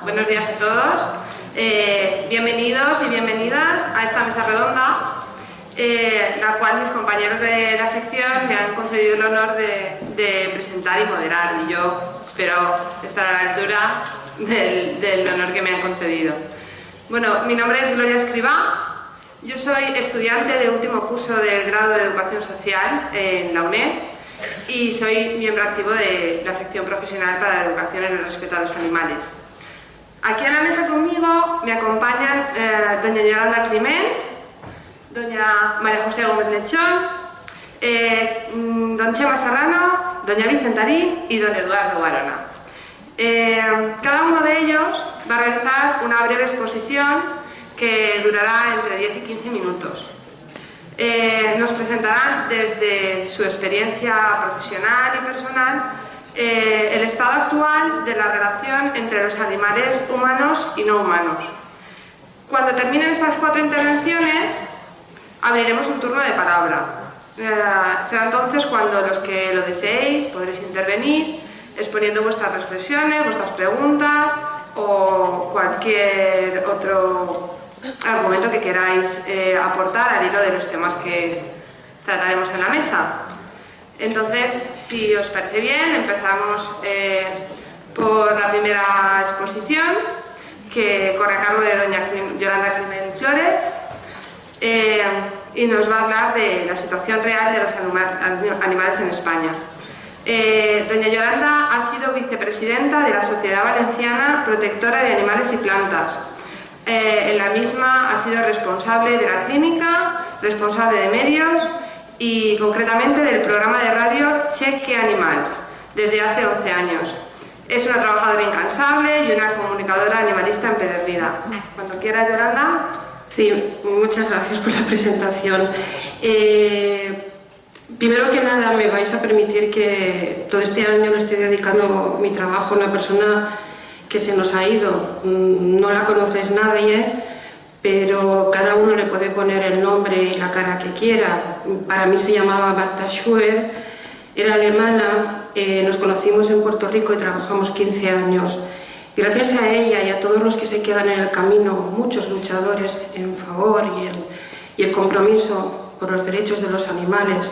Buenos días a todos. Bienvenidos y bienvenidas a esta mesa redonda, la cual mis compañeros de la sección me han concedido el honor de presentar y moderar, y yo espero estar a la altura del honor que me han concedido. Bueno, mi nombre es Gloria Escribá, yo soy estudiante de último curso del grado de Educación Social en la UNED y soy miembro activo de la sección profesional para la educación en el respeto a los animales. Aquí en la mesa conmigo me acompañan doña Yolanda Climent, doña María José Gómez Lechón, don Chema Serrano, doña Vicentarín y don Eduardo Barona. Cada uno de ellos va a realizar una breve exposición que durará entre 10 y 15 minutos. Nos presentarán desde su experiencia profesional y personal el estado actual de la relación entre los animales humanos y no humanos. Cuando terminen estas 4 intervenciones, abriremos un turno de palabra. Será entonces cuando los que lo deseéis podréis intervenir exponiendo vuestras reflexiones, vuestras preguntas o cualquier otro argumento que queráis aportar al hilo de los temas que trataremos en la mesa. Entonces, si os parece bien, empezamos por la primera exposición, que corre a cargo de doña Yolanda Climent Flores, y nos va a hablar de la situación real de los animales en España. Doña Yolanda ha sido vicepresidenta de la Sociedad Valenciana Protectora de Animales y Plantas. En la misma ha sido responsable de la clínica, responsable de medios y concretamente del programa de radio Cheque Animals desde hace 11 años. Es una trabajadora incansable y una comunicadora animalista empedernida. Cuando quiera, Yolanda. Sí, muchas gracias por la presentación. Primero que nada, me vais a permitir que todo este año le estoy dedicando mi trabajo a una persona que se nos ha ido. No la conoces nadie, pero cada uno le puede poner el nombre y la cara que quiera. Para mí se llamaba Martha Schuer, era alemana, nos conocimos en Puerto Rico y trabajamos 15 años. Gracias a ella y a todos los que se quedan en el camino, muchos luchadores en favor y el compromiso por los derechos de los animales,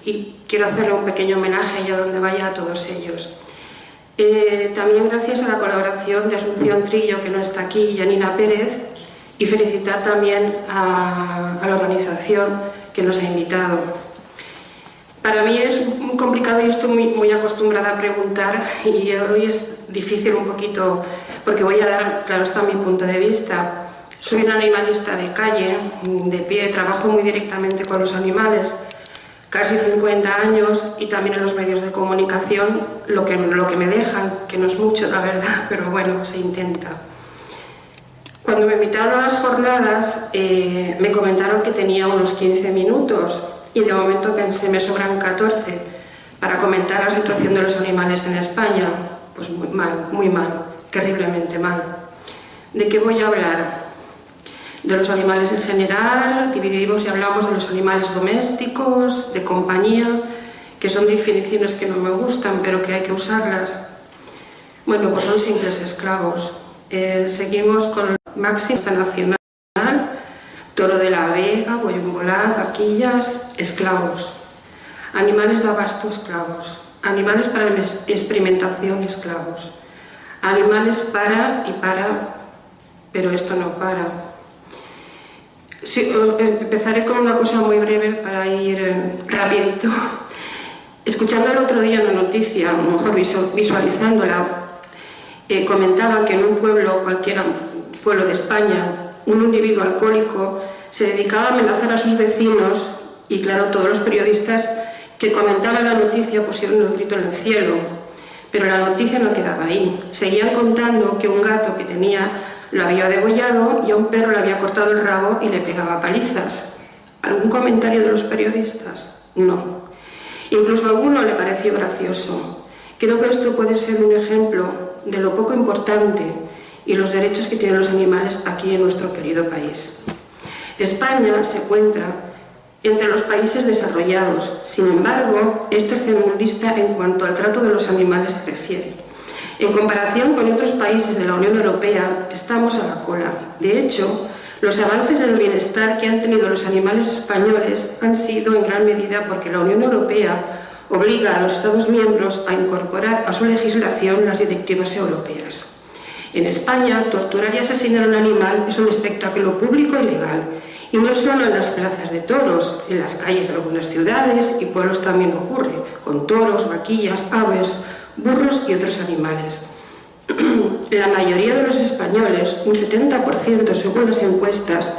y quiero hacerle un pequeño homenaje allá donde vaya a todos ellos. También gracias a la colaboración de Asunción Trillo, que no está aquí, y Janina Pérez, y felicitar también a la organización que nos ha invitado. Para mí es muy complicado y estoy muy acostumbrada a preguntar, y hoy es difícil un poquito porque voy a dar, claro está, mi punto de vista. Soy una animalista de calle, de pie, trabajo muy directamente con los animales, casi 50 años, y también en los medios de comunicación, lo que me dejan, que no es mucho la verdad, pero bueno, se intenta. Cuando me invitaron a las jornadas me comentaron que tenía unos 15 minutos y de momento pensé, me sobran 14 para comentar la situación de los animales en España. Pues muy mal, terriblemente mal. ¿De qué voy a hablar? De los animales en general, dividimos y hablamos de los animales domésticos, de compañía, que son definiciones que no me gustan, pero que hay que usarlas. Bueno, pues son simples esclavos. Seguimos con la máxima nacional, toro de la Vega, boyombolá, vaquillas, esclavos. Animales de abasto, esclavos. Animales para experimentación, esclavos. Animales para, pero esto no para. Sí, empezaré con una cosa muy breve para ir rapidito. Escuchando el otro día una noticia, a lo mejor visualizándola, comentaba que en un pueblo, cualquiera pueblo de España, un individuo alcohólico se dedicaba a amenazar a sus vecinos y claro, todos los periodistas que comentaban la noticia pusieron el grito en el cielo. Pero la noticia no quedaba ahí. Seguían contando que un gato que tenía lo había degollado y a un perro le había cortado el rabo y le pegaba palizas. ¿Algún comentario de los periodistas? No. Incluso a alguno le pareció gracioso. Creo que esto puede ser un ejemplo de lo poco importante y los derechos que tienen los animales aquí en nuestro querido país. España se encuentra entre los países desarrollados. Sin embargo, es tercermundista en cuanto al trato de los animales se refiere. En comparación con otros países de la Unión Europea, estamos a la cola. De hecho, los avances en el bienestar que han tenido los animales españoles han sido en gran medida porque la Unión Europea obliga a los Estados miembros a incorporar a su legislación las directivas europeas. En España, torturar y asesinar a un animal es un espectáculo público y legal, y no solo en las plazas de toros, en las calles de algunas ciudades y pueblos también ocurre, con toros, vaquillas, aves, burros y otros animales. La mayoría de los españoles, un 70% según las encuestas,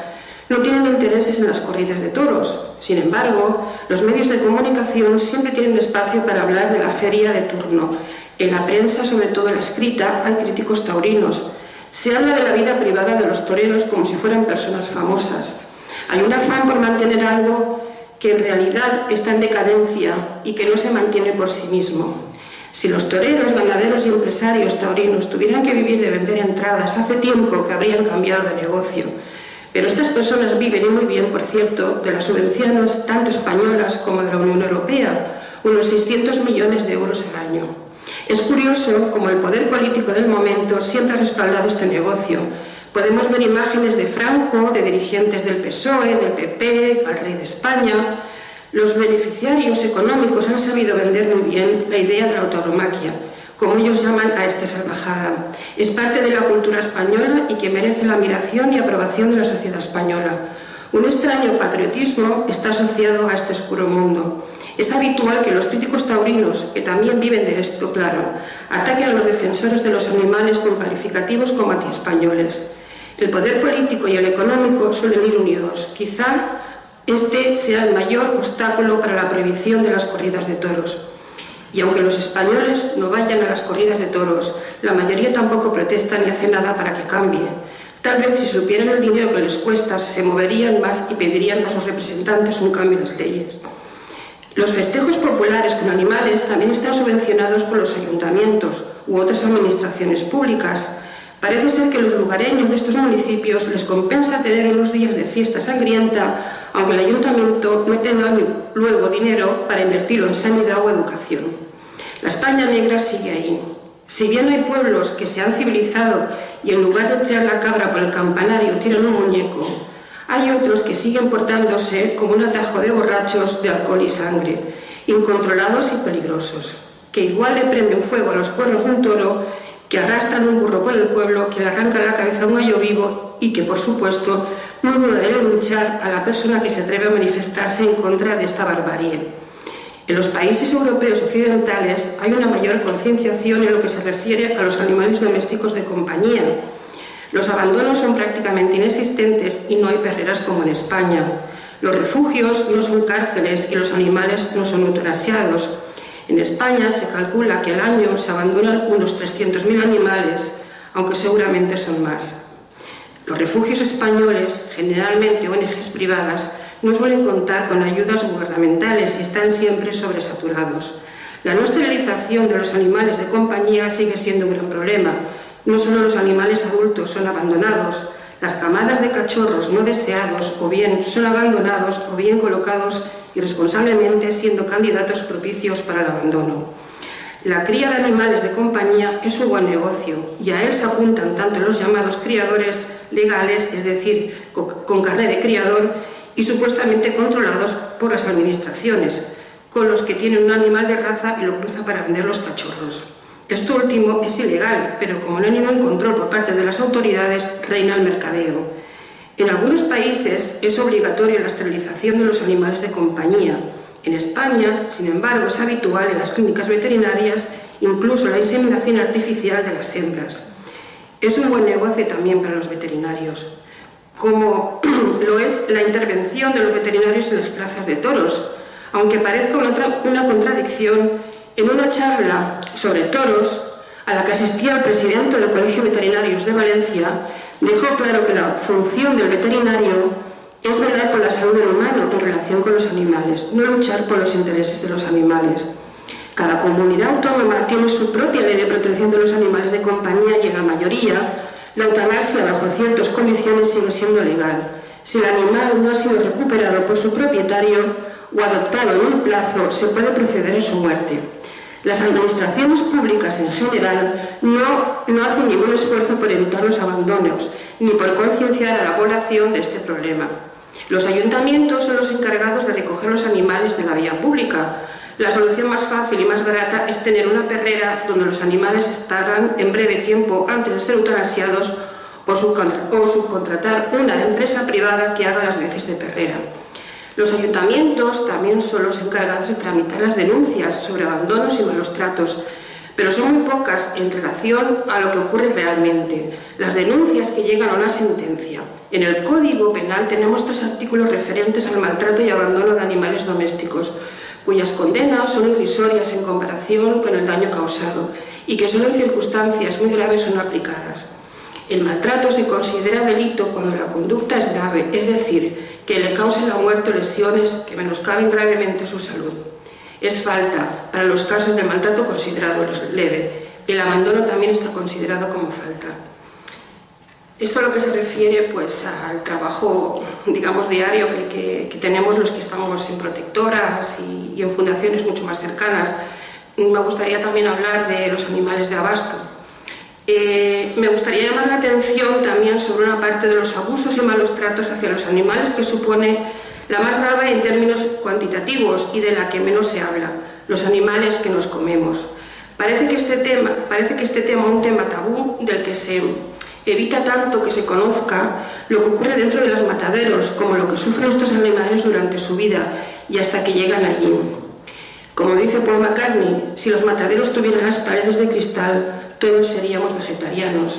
no tienen intereses en las corridas de toros. Sin embargo, los medios de comunicación siempre tienen espacio para hablar de la feria de turno. En la prensa, sobre todo en la escrita, hay críticos taurinos. Se habla de la vida privada de los toreros como si fueran personas famosas. Hay un afán por mantener algo que en realidad está en decadencia y que no se mantiene por sí mismo. Si los toreros, ganaderos y empresarios taurinos tuvieran que vivir de vender entradas, hace tiempo que habrían cambiado de negocio. Pero estas personas viven, y muy bien, por cierto, de las subvenciones tanto españolas como de la Unión Europea, unos 600 millones de euros al año. Es curioso cómo el poder político del momento siempre ha respaldado este negocio. Podemos ver imágenes de Franco, de dirigentes del PSOE, del PP, al rey de España. Los beneficiarios económicos han sabido vender muy bien la idea de la tauromaquia, como ellos llaman a esta salvajada. Es parte de la cultura española y que merece la admiración y aprobación de la sociedad española. Un extraño patriotismo está asociado a este oscuro mundo. Es habitual que los críticos taurinos, que también viven de esto, claro, ataquen a los defensores de los animales con calificativos como antiespañoles. El poder político y el económico suelen ir unidos. Quizá este sea el mayor obstáculo para la prohibición de las corridas de toros. Y aunque los españoles no vayan a las corridas de toros, la mayoría tampoco protesta ni hace nada para que cambie. Tal vez si supieran el dinero que les cuesta, se moverían más y pedirían a sus representantes un cambio en las leyes. Los festejos populares con animales también están subvencionados por los ayuntamientos u otras administraciones públicas. Parece ser que los lugareños de estos municipios les compensa tener unos días de fiesta sangrienta, aunque el ayuntamiento no tenga luego dinero para invertirlo en sanidad o educación. La España negra sigue ahí. Si bien hay pueblos que se han civilizado y en lugar de tirar la cabra por el campanario tiran un muñeco, hay otros que siguen portándose como un atajo de borrachos de alcohol y sangre, incontrolados y peligrosos, que igual le prenden fuego a los cuernos de un toro, que arrastran un burro por el pueblo, que le arrancan la cabeza a un gallo vivo y que, por supuesto, no duda de linchar a la persona que se atreve a manifestarse en contra de esta barbarie. En los países europeos occidentales hay una mayor concienciación en lo que se refiere a los animales domésticos de compañía. Los abandonos son prácticamente inexistentes y no hay perreras como en España. Los refugios no son cárceles y los animales no son eutanasiados. En España se calcula que al año se abandonan unos 300.000 animales, aunque seguramente son más. Los refugios españoles, generalmente ONGs privadas, no suelen contar con ayudas gubernamentales y están siempre sobresaturados. La no esterilización de los animales de compañía sigue siendo un gran problema. No solo los animales adultos son abandonados, las camadas de cachorros no deseados o bien son abandonados o bien colocados irresponsablemente siendo candidatos propicios para el abandono. La cría de animales de compañía es un buen negocio y a él se apuntan tanto los llamados criadores legales, es decir, con carnet de criador y supuestamente controlados por las administraciones, con los que tienen un animal de raza y lo cruzan para vender los cachorros. Esto último es ilegal, pero como no hay ningún control por parte de las autoridades, reina el mercadeo. En algunos países es obligatoria la esterilización de los animales de compañía. En España, sin embargo, es habitual en las clínicas veterinarias incluso la inseminación artificial de las hembras. Es un buen negocio también para los veterinarios, como lo es la intervención de los veterinarios en las plazas de toros. Aunque parezca una contradicción, en una charla sobre toros a la que asistía el presidente del Colegio de Veterinarios de Valencia, dejó claro que la función del veterinario es velar por la salud del humano en relación con los animales, no luchar por los intereses de los animales. Cada comunidad autónoma tiene su propia ley de protección de los animales de compañía y en la mayoría la eutanasia bajo ciertas condiciones sigue siendo legal. Si el animal no ha sido recuperado por su propietario o adoptado en un plazo, se puede proceder a su muerte. Las administraciones públicas en general no hacen ningún esfuerzo por evitar los abandonos, ni por concienciar a la población de este problema. Los ayuntamientos son los encargados de recoger los animales de la vía pública. La solución más fácil y más barata es tener una perrera donde los animales estarán en breve tiempo antes de ser eutanasiados o subcontratar una empresa privada que haga las veces de perrera. Los ayuntamientos también son los encargados de tramitar las denuncias sobre abandonos y malos tratos, pero son muy pocas en relación a lo que ocurre realmente. Las denuncias que llegan a una sentencia. En el Código Penal tenemos 3 artículos referentes al maltrato y abandono de animales domésticos, cuyas condenas son irrisorias en comparación con el daño causado y que solo en circunstancias muy graves son aplicadas. El maltrato se considera delito cuando la conducta es grave, es decir, que le cause la muerte o lesiones que menoscaben gravemente su salud. Es falta para los casos de maltrato considerado leve. El abandono también está considerado como falta. Esto a lo que se refiere pues, al trabajo, digamos, diario que tenemos los que estamos en protectoras y en fundaciones mucho más cercanas. Me gustaría también hablar de los animales de abasto. Me gustaría llamar la atención también sobre una parte de los abusos y malos tratos hacia los animales que supone la más grave en términos cuantitativos y de la que menos se habla, los animales que nos comemos. Parece que este tema es un tema tabú del que se evita tanto que se conozca lo que ocurre dentro de los mataderos, como lo que sufren estos animales durante su vida y hasta que llegan allí. Como dice Paul McCartney, si los mataderos tuvieran las paredes de cristal, todos seríamos vegetarianos.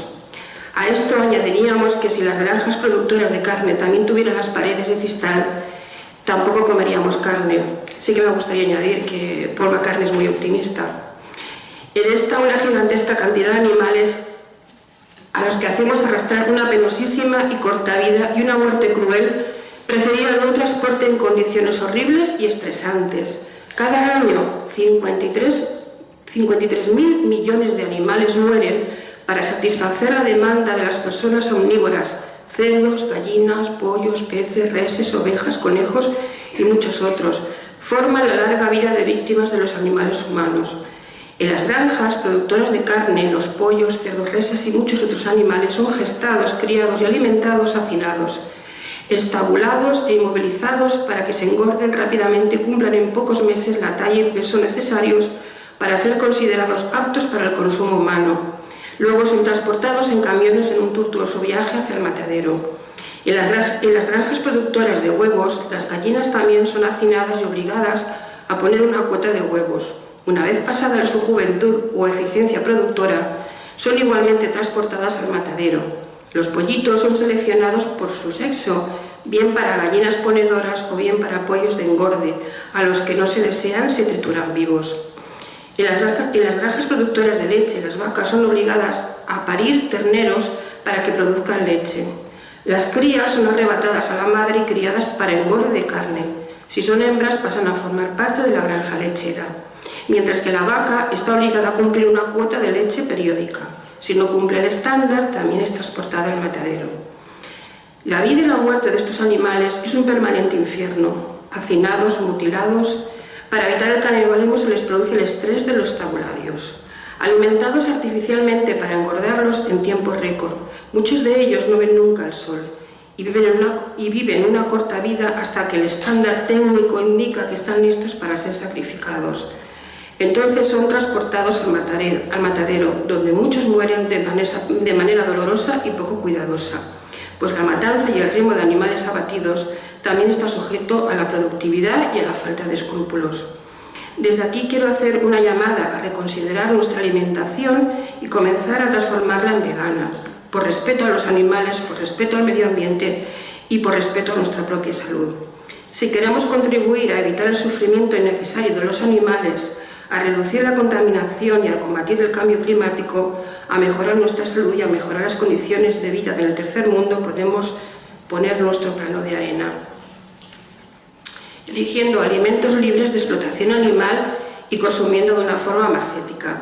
A esto añadiríamos que si las granjas productoras de carne también tuvieran las paredes de cristal, tampoco comeríamos carne. Sí que me gustaría añadir que Paul McCartney es muy optimista. En esta una gigantesca cantidad de animales a los que hacemos arrastrar una penosísima y corta vida y una muerte cruel, precedida de un transporte en condiciones horribles y estresantes. Cada año, 53.000 millones de animales mueren para satisfacer la demanda de las personas omnívoras, cerdos, gallinas, pollos, peces, reses, ovejas, conejos y muchos otros. Forman la larga vida de víctimas de los animales humanos. En las granjas productoras de carne, los pollos, cerdos, reses y muchos otros animales son gestados, criados y alimentados hacinados, estabulados e inmovilizados para que se engorden rápidamente y cumplan en pocos meses la talla y peso necesarios para ser considerados aptos para el consumo humano. Luego son transportados en camiones en un tortuoso viaje hacia el matadero. En las granjas productoras de huevos, las gallinas también son hacinadas y obligadas a poner una cuota de huevos. Una vez pasada su juventud o eficiencia productora, son igualmente transportadas al matadero. Los pollitos son seleccionados por su sexo, bien para gallinas ponedoras o bien para pollos de engorde, a los que no se desean se trituran vivos. En las granjas productoras de leche, las vacas son obligadas a parir terneros para que produzcan leche. Las crías son arrebatadas a la madre y criadas para engorde de carne. Si son hembras, pasan a formar parte de la granja lechera, mientras que la vaca está obligada a cumplir una cuota de leche periódica. Si no cumple el estándar, también es transportada al matadero. La vida y la muerte de estos animales es un permanente infierno. Hacinados, mutilados. Para evitar el canibalismo se les produce el estrés de los tabularios. Alimentados artificialmente para engordarlos en tiempo récord. Muchos de ellos no ven nunca el sol y viven una corta vida hasta que el estándar técnico indica que están listos para ser sacrificados. Entonces son transportados al matadero, donde muchos mueren de manera dolorosa y poco cuidadosa, pues la matanza y el ritmo de animales abatidos también está sujeto a la productividad y a la falta de escrúpulos. Desde aquí quiero hacer una llamada a reconsiderar nuestra alimentación y comenzar a transformarla en vegana, por respeto a los animales, por respeto al medio ambiente y por respeto a nuestra propia salud. Si queremos contribuir a evitar el sufrimiento innecesario de los animales, a reducir la contaminación y a combatir el cambio climático, a mejorar nuestra salud y a mejorar las condiciones de vida del tercer mundo, podemos poner nuestro grano de arena, eligiendo alimentos libres de explotación animal y consumiendo de una forma más ética.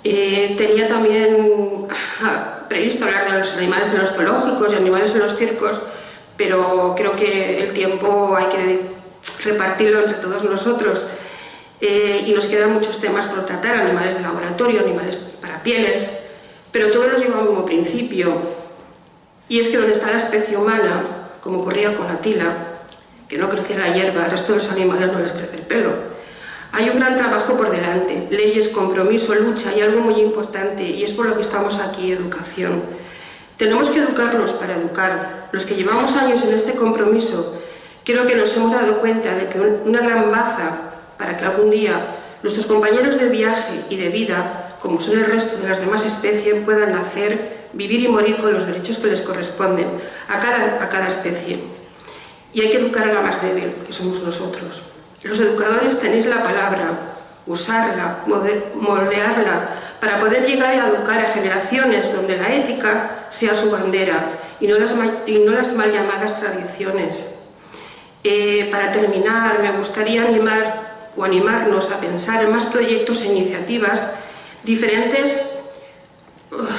Tenía también previsto hablar de los animales en los zoológicos y animales en los circos, pero creo que el tiempo hay que repartirlo entre todos nosotros. y nos quedan muchos temas por tratar, animales de laboratorio, animales para pieles, pero todos los llevan al mismo principio, y es que donde está la especie humana, como ocurría con la tila, que no crece la hierba, al resto de los animales no les crece el pelo. Hay un gran trabajo por delante, leyes, compromiso, lucha y algo muy importante, y es por lo que estamos aquí, educación. Tenemos que educarnos para educar. Los que llevamos años en este compromiso, creo que nos hemos dado cuenta de que una gran baza para que algún día nuestros compañeros de viaje y de vida, como son el resto de las demás especies, puedan nacer, vivir y morir con los derechos que les corresponden a cada especie. Y hay que educar a la más débil, que somos nosotros. Los educadores tenéis la palabra, usarla, moldearla, para poder llegar a educar a generaciones donde la ética sea su bandera y no las mal llamadas tradiciones. Para terminar, me gustaría animarnos a pensar en más proyectos e iniciativas diferentes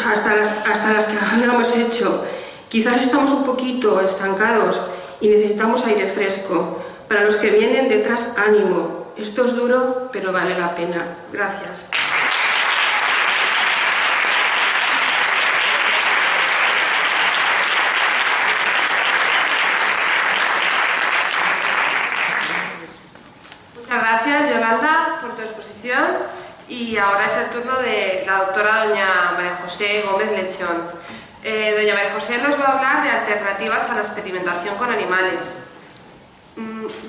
hasta las que ahora hemos hecho. Quizás estamos un poquito estancados y necesitamos aire fresco. Para los que vienen detrás, ánimo. Esto es duro, pero vale la pena. Gracias. Muchas gracias, Yolanda, por tu exposición. Y ahora es el turno de la doctora doña María José Gómez Lechón. Doña María José nos va a hablar de alternativas a la experimentación con animales.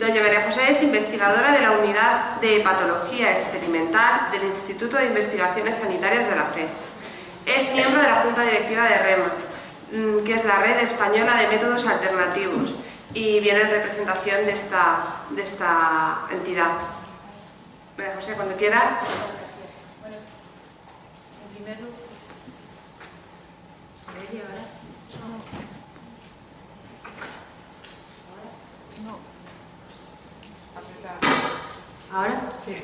Doña María José es investigadora de la Unidad de Patología Experimental del Instituto de Investigaciones Sanitarias de la FED. Es miembro de la Junta Directiva de REMA, que es la Red Española de Métodos Alternativos, y viene en representación de esta entidad. María José, cuando quiera. Bueno, en primer lugar, ¿ahora? Sí.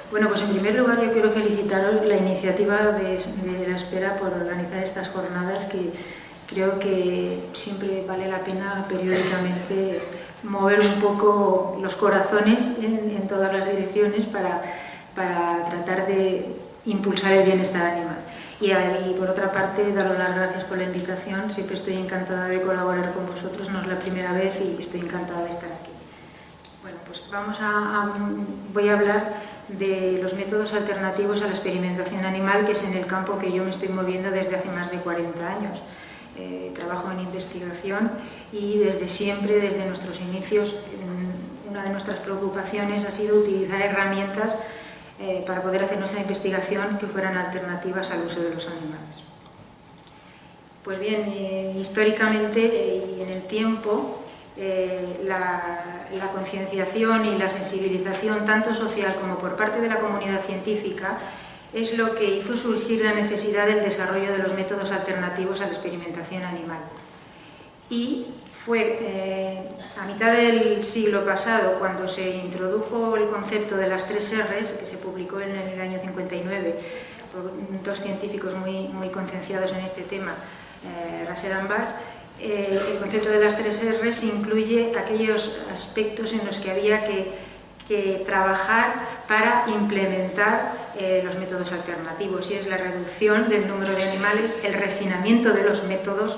Bueno, pues en primer lugar yo quiero felicitaros la iniciativa de la Espera por organizar estas jornadas, que creo que siempre vale la pena periódicamente mover un poco los corazones en todas las direcciones para tratar de impulsar el bienestar animal. Y por otra parte, daros las gracias por la invitación. Siempre estoy encantada de colaborar con vosotros, no es la primera vez y estoy encantada de estar aquí. Bueno, pues voy a hablar de los métodos alternativos a la experimentación animal, que es en el campo que yo me estoy moviendo desde hace más de 40 años. Trabajo en investigación y desde siempre, desde nuestros inicios, una de nuestras preocupaciones ha sido utilizar herramientas para poder hacer nuestra investigación que fueran alternativas al uso de los animales. Pues bien, históricamente y en el tiempo, la concienciación y la sensibilización, tanto social como por parte de la comunidad científica, es lo que hizo surgir la necesidad del desarrollo de los métodos alternativos a la experimentación animal. Y fue a mitad del siglo pasado cuando se introdujo el concepto de las 3 R's, que se publicó en el año 59 por dos científicos muy concienciados en este tema, Russell and Bass. El concepto de las 3 R's incluye aquellos aspectos en los que había que trabajar para implementar los métodos alternativos, y es la reducción del número de animales, el refinamiento de los métodos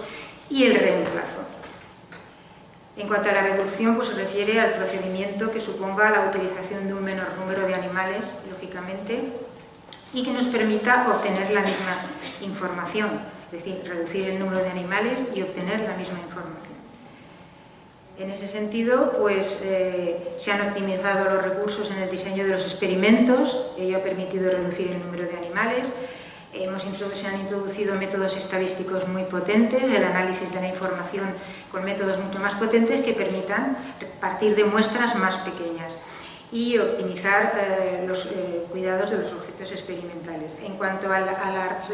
y el reemplazo. En cuanto a la reducción, pues se refiere al procedimiento que suponga la utilización de un menor número de animales, lógicamente, y que nos permita obtener la misma información, es decir, reducir el número de animales y obtener la misma información. En ese sentido, pues se han optimizado los recursos en el diseño de los experimentos, ello ha permitido reducir el número de animales. Se han introducido métodos estadísticos muy potentes, el análisis de la información con métodos mucho más potentes que permitan partir de muestras más pequeñas y optimizar los cuidados de los objetos experimentales. En cuanto al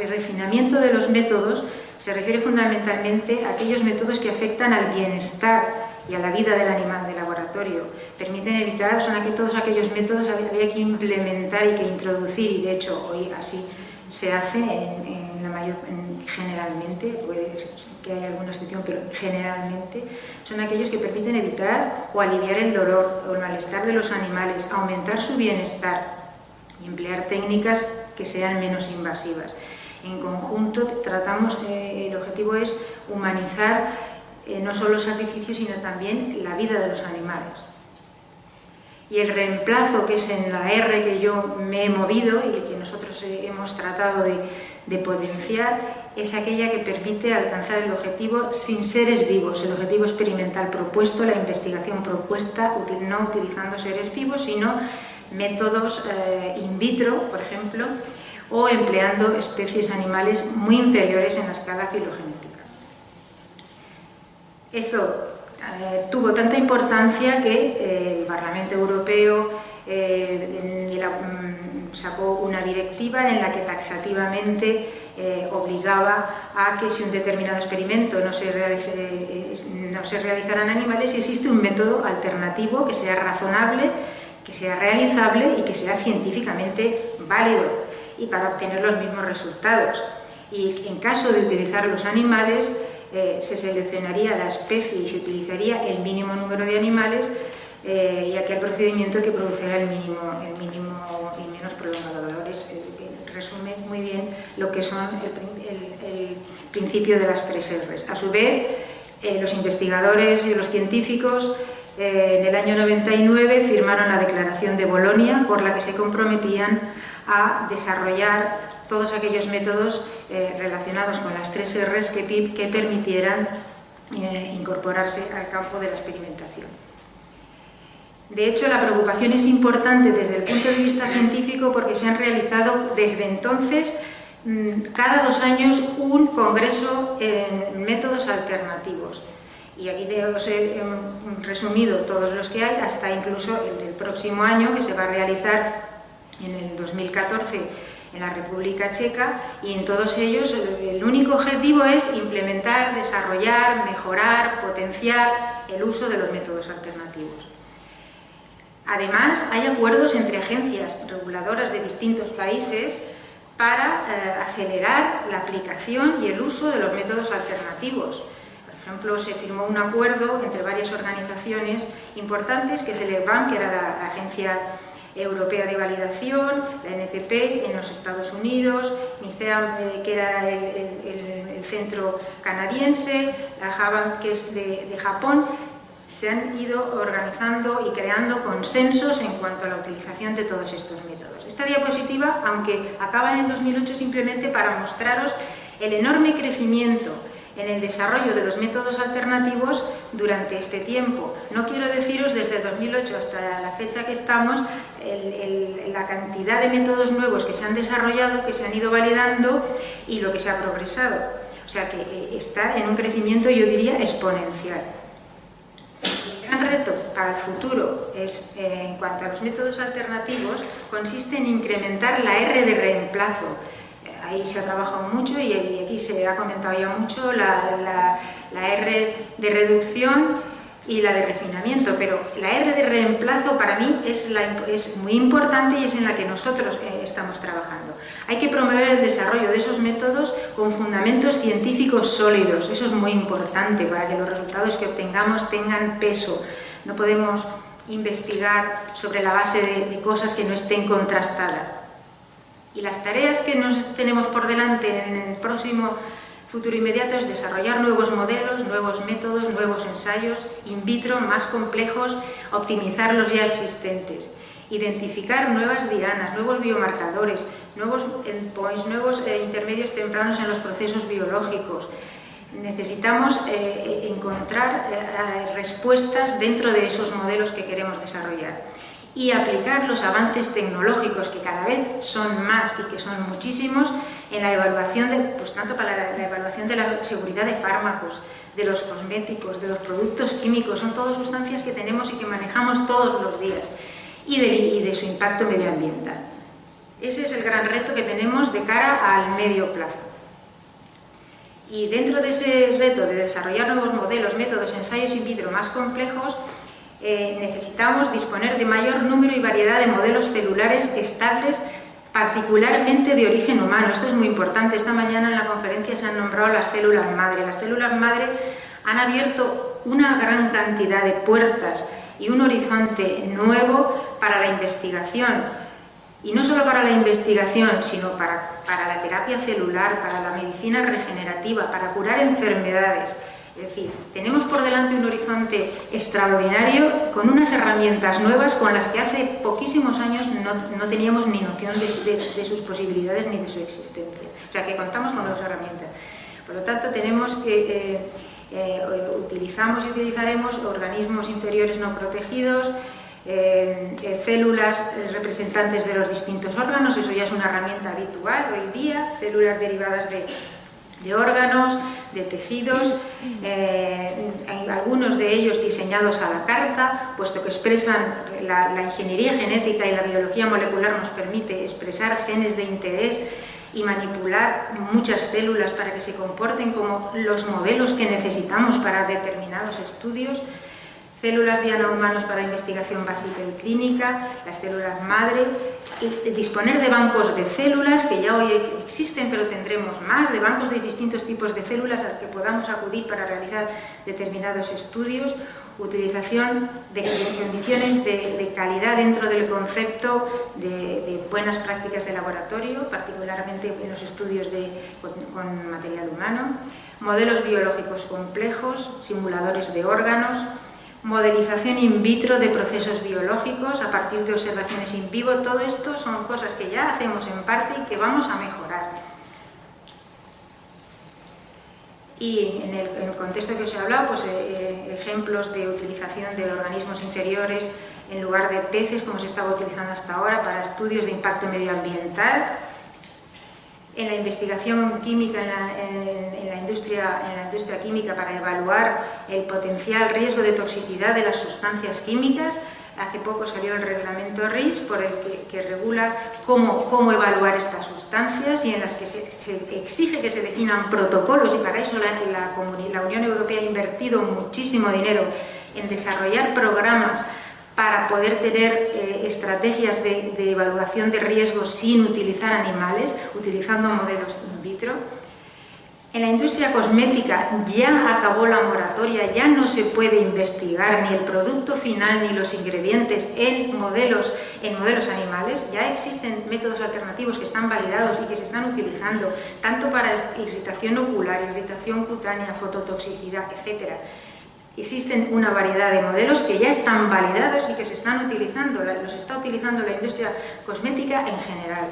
refinamiento de los métodos, se refiere fundamentalmente a aquellos métodos que afectan al bienestar y a la vida del animal de laboratorio. Permiten evitar, todos aquellos métodos que había que implementar y que introducir, y de hecho hoy así se hace generalmente, puede ser que haya alguna excepción, pero generalmente son aquellos que permiten evitar o aliviar el dolor o el malestar de los animales, aumentar su bienestar y emplear técnicas que sean menos invasivas. En conjunto el objetivo es humanizar no solo el sacrificio, sino también la vida de los animales. Y el reemplazo, que es en la R que yo me he movido y que nosotros hemos tratado de potenciar, es aquella que permite alcanzar el objetivo sin seres vivos, el objetivo experimental propuesto, la investigación propuesta, no utilizando seres vivos, sino métodos in vitro, por ejemplo, o empleando especies animales muy inferiores en la escala filogenética. Esto tuvo tanta importancia que el Parlamento Europeo sacó una directiva en la que taxativamente obligaba a que si un determinado experimento no se realizara en animales, si existe un método alternativo que sea razonable, que sea realizable y que sea científicamente válido y para obtener los mismos resultados. Y en caso de utilizar los animales, se seleccionaría la especie y se utilizaría el mínimo número de animales y aquel procedimiento que produciera el mínimo y menos prolongado de dolores. Resume muy bien lo que son el principio de las 3 R's. A su vez, los investigadores y los científicos en el año 99 firmaron la Declaración de Bolonia, por la que se comprometían a desarrollar todos aquellos métodos relacionados con las 3 R's que permitieran incorporarse al campo de la experimentación. De hecho, la preocupación es importante desde el punto de vista científico porque se han realizado desde entonces, cada 2 años, un congreso en métodos alternativos. Y aquí os he resumido todos los que hay, hasta incluso el del próximo año, que se va a realizar en el 2014 en la República Checa, y en todos ellos el único objetivo es implementar, desarrollar, mejorar, potenciar el uso de los métodos alternativos. Además, hay acuerdos entre agencias reguladoras de distintos países para acelerar la aplicación y el uso de los métodos alternativos. Por ejemplo, se firmó un acuerdo entre varias organizaciones importantes, que es el ECVAM, que era la Agencia Europea de Validación, la NCP en los Estados Unidos, NICEA, que era el centro canadiense, la JAVAM, que es de Japón. Se han ido organizando y creando consensos en cuanto a la utilización de todos estos métodos. Esta diapositiva, aunque acaba en el 2008, simplemente para mostraros el enorme crecimiento en el desarrollo de los métodos alternativos durante este tiempo. No quiero deciros desde 2008 hasta la fecha que estamos la cantidad de métodos nuevos que se han desarrollado, que se han ido validando y lo que se ha progresado. O sea que está en un crecimiento, yo diría, exponencial. El gran reto para el futuro es, en cuanto a los métodos alternativos, consiste en incrementar la R de reemplazo. Ahí se ha trabajado mucho y aquí se ha comentado ya mucho la R de reducción y la de refinamiento, pero la R de reemplazo para mí es muy importante y es en la que nosotros estamos trabajando. Hay que promover el desarrollo de esos métodos con fundamentos científicos sólidos. Eso es muy importante para que los resultados que obtengamos tengan peso. No podemos investigar sobre la base de cosas que no estén contrastadas. Y las tareas que nos tenemos por delante en el próximo futuro inmediato es desarrollar nuevos modelos, nuevos métodos, nuevos ensayos in vitro más complejos, optimizar los ya existentes, identificar nuevas dianas, nuevos biomarcadores, nuevos endpoints, nuevos intermedios tempranos en los procesos biológicos. Necesitamos encontrar respuestas dentro de esos modelos que queremos desarrollar y aplicar los avances tecnológicos, que cada vez son más y que son muchísimos, en la evaluación, tanto para la evaluación de la seguridad de fármacos, de los cosméticos, de los productos químicos. Son todas sustancias que tenemos y que manejamos todos los días, y de su impacto medioambiental. Ese es el gran reto que tenemos de cara al medio plazo. Y dentro de ese reto de desarrollar nuevos modelos, métodos, ensayos in vitro más complejos, necesitamos disponer de mayor número y variedad de modelos celulares estables particularmente de origen humano. Esto es muy importante. Esta mañana en la conferencia se han nombrado las células madre. Las células madre han abierto una gran cantidad de puertas y un horizonte nuevo para la investigación. Y no solo para la investigación, sino para la terapia celular, para la medicina regenerativa, para curar enfermedades. Es decir, tenemos por delante un horizonte extraordinario con unas herramientas nuevas con las que hace poquísimos años no teníamos ni noción de sus posibilidades ni de su existencia. O sea, que contamos con dos herramientas. Por lo tanto, tenemos que utilizamos y utilizaremos organismos inferiores no protegidos, células representantes de los distintos órganos. Eso ya es una herramienta habitual hoy día, células derivadas de órganos, de tejidos, hay algunos de ellos diseñados a la carta, puesto que expresan, la ingeniería genética y la biología molecular nos permite expresar genes de interés y manipular muchas células para que se comporten como los modelos que necesitamos para determinados estudios. Células diana-humanos para investigación básica y clínica, las células madre, y disponer de bancos de células que ya hoy existen, pero tendremos más, de bancos de distintos tipos de células a los que podamos acudir para realizar determinados estudios, utilización de condiciones de calidad dentro del concepto de buenas prácticas de laboratorio, particularmente en los estudios con material humano, modelos biológicos complejos, simuladores de órganos, modelización in vitro de procesos biológicos a partir de observaciones in vivo. Todo esto son cosas que ya hacemos en parte y que vamos a mejorar. Y en el contexto que os he hablado, pues ejemplos de utilización de organismos inferiores en lugar de peces, como se estaba utilizando hasta ahora para estudios de impacto medioambiental. En la investigación química, en la industria química, para evaluar el potencial riesgo de toxicidad de las sustancias químicas. Hace poco salió el reglamento REACH, por el que regula cómo evaluar estas sustancias y en las que se exige que se definan protocolos, y para eso la Unión Europea ha invertido muchísimo dinero en desarrollar programas para poder tener estrategias de evaluación de riesgos sin utilizar animales, utilizando modelos in vitro. En la industria cosmética ya acabó la moratoria, ya no se puede investigar ni el producto final ni los ingredientes en modelos animales. Ya existen métodos alternativos que están validados y que se están utilizando tanto para irritación ocular, irritación cutánea, fototoxicidad, etc. Existen una variedad de modelos que ya están validados y que se están utilizando, los está utilizando la industria cosmética en general.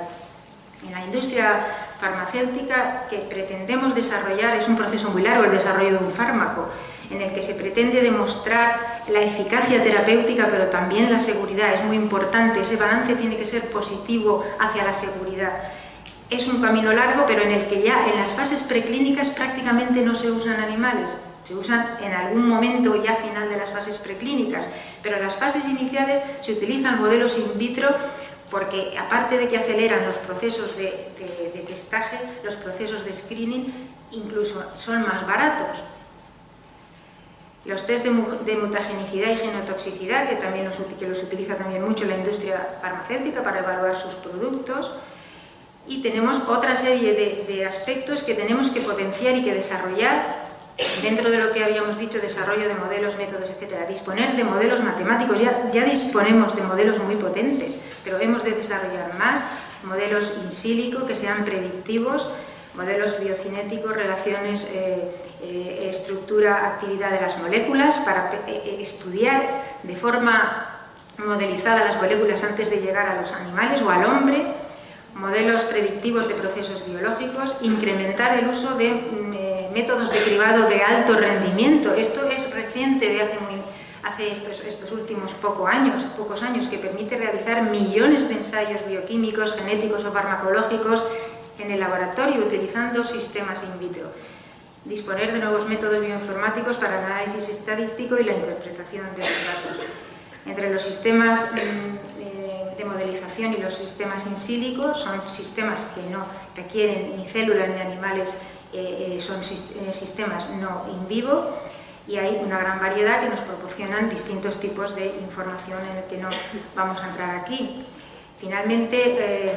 En la industria farmacéutica que pretendemos desarrollar, es un proceso muy largo el desarrollo de un fármaco, en el que se pretende demostrar la eficacia terapéutica, pero también la seguridad. Es muy importante, ese balance tiene que ser positivo hacia la seguridad. Es un camino largo, pero en el que ya en las fases preclínicas prácticamente no se usan animales. Se usan en algún momento ya final de las fases preclínicas, pero en las fases iniciales se utilizan modelos in vitro porque, aparte de que aceleran los procesos de testaje, los procesos de screening incluso son más baratos. Los test de mutagenicidad y genotoxicidad, que los utiliza también mucho la industria farmacéutica para evaluar sus productos. Y tenemos otra serie de aspectos que tenemos que potenciar y que desarrollar dentro de lo que habíamos dicho, desarrollo de modelos, métodos, etc. Disponer de modelos matemáticos, ya disponemos de modelos muy potentes, pero hemos de desarrollar más modelos in silico que sean predictivos, modelos biocinéticos, relaciones, estructura, actividad de las moléculas, para estudiar de forma modelizada las moléculas antes de llegar a los animales o al hombre, modelos predictivos de procesos biológicos, incrementar el uso de métodos de cribado de alto rendimiento. Esto es reciente, de hace estos últimos pocos años, que permite realizar millones de ensayos bioquímicos, genéticos o farmacológicos en el laboratorio utilizando sistemas in vitro. Disponer de nuevos métodos bioinformáticos para el análisis estadístico y la interpretación de los datos. Entre los sistemas de modelización y los sistemas in silico, son sistemas que no requieren ni células ni animales, son sistemas no in vivo, y hay una gran variedad que nos proporcionan distintos tipos de información en el que no vamos a entrar aquí. Finalmente,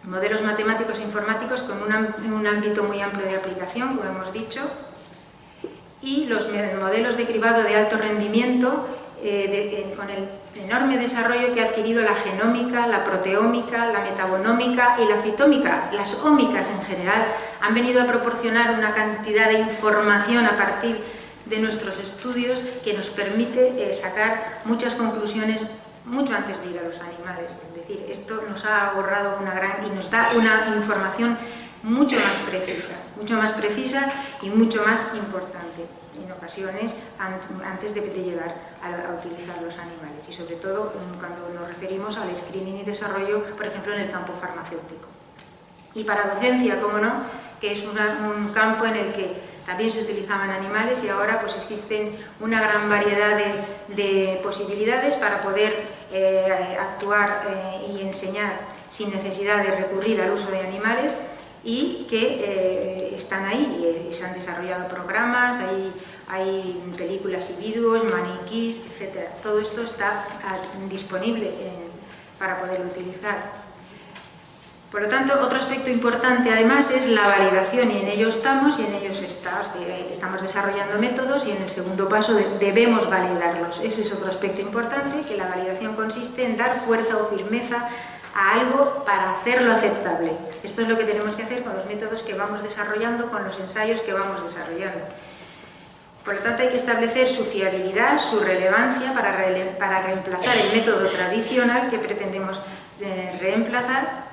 modelos matemáticos e informáticos con un ámbito muy amplio de aplicación, como hemos dicho, y los modelos de cribado de alto rendimiento con el enorme desarrollo que ha adquirido la genómica, la proteómica, la metabonómica y la citómica. Las ómicas en general han venido a proporcionar una cantidad de información a partir de nuestros estudios que nos permite sacar muchas conclusiones mucho antes de ir a los animales. Es decir, esto nos ha ahorrado y nos da una información mucho más precisa y mucho más importante en ocasiones antes de llegar a utilizar los animales, y sobre todo cuando nos referimos al screening y desarrollo, por ejemplo, en el campo farmacéutico. Y para docencia, como no, que es un campo en el que también se utilizaban animales, y ahora pues existen una gran variedad de posibilidades para poder actuar y enseñar sin necesidad de recurrir al uso de animales, y que están ahí y se han desarrollado programas, hay películas y vídeos, maniquís, etc. Todo esto está disponible para poder utilizar. Por lo tanto, otro aspecto importante además es la validación, y en ello estamos estamos desarrollando métodos, y en el segundo paso debemos validarlos. Ese es otro aspecto importante, que la validación consiste en dar fuerza o firmeza a algo para hacerlo aceptable. Esto es lo que tenemos que hacer con los métodos que vamos desarrollando, con los ensayos que vamos desarrollando. Por lo tanto, hay que establecer su fiabilidad, su relevancia para reemplazar el método tradicional que pretendemos reemplazar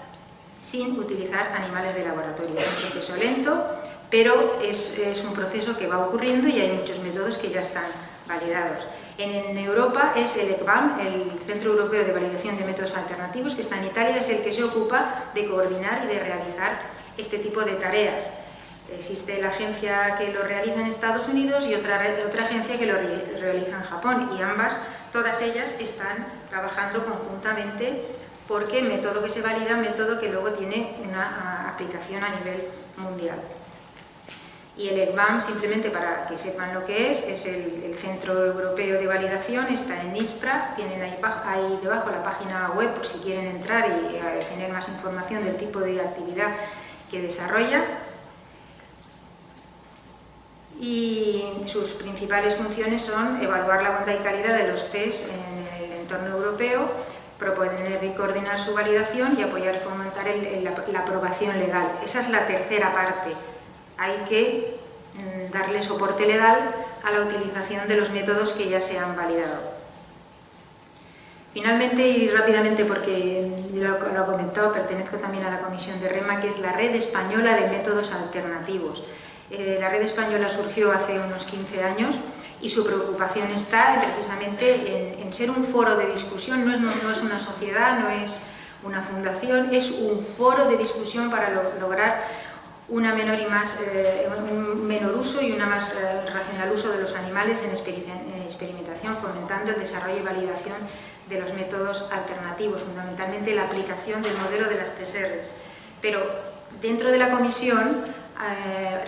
sin utilizar animales de laboratorio. Es un proceso lento, pero es un proceso que va ocurriendo, y hay muchos métodos que ya están validados. En Europa es el ECVAM, el Centro Europeo de Validación de Métodos Alternativos, que está en Italia, es el que se ocupa de coordinar y de realizar este tipo de tareas. Existe la agencia que lo realiza en Estados Unidos y otra agencia que lo realiza en Japón, y todas ellas están trabajando conjuntamente, porque el método que se valida, método que luego tiene una aplicación a nivel mundial. Y el ECVAM, simplemente para que sepan lo que es el Centro Europeo de Validación, está en ISPRA, tienen ahí debajo la página web por si quieren entrar y tener más información del tipo de actividad que desarrolla. Y sus principales funciones son evaluar la bondad y calidad de los test en el entorno europeo, proponer y coordinar su validación y apoyar y fomentar la aprobación legal. Esa es la tercera parte. Hay que darle soporte legal a la utilización de los métodos que ya se han validado. Finalmente, y rápidamente, porque lo he comentado, pertenezco también a la comisión de REMA, que es la Red Española de Métodos Alternativos. La red española surgió hace unos 15 años y su preocupación está precisamente en ser un foro de discusión. No es una sociedad, no es una fundación, es un foro de discusión para lograr un menor uso y una más racional uso de los animales en experimentación, fomentando el desarrollo y validación de los métodos alternativos, fundamentalmente la aplicación del modelo de las 3 Rs. Pero dentro de la comisión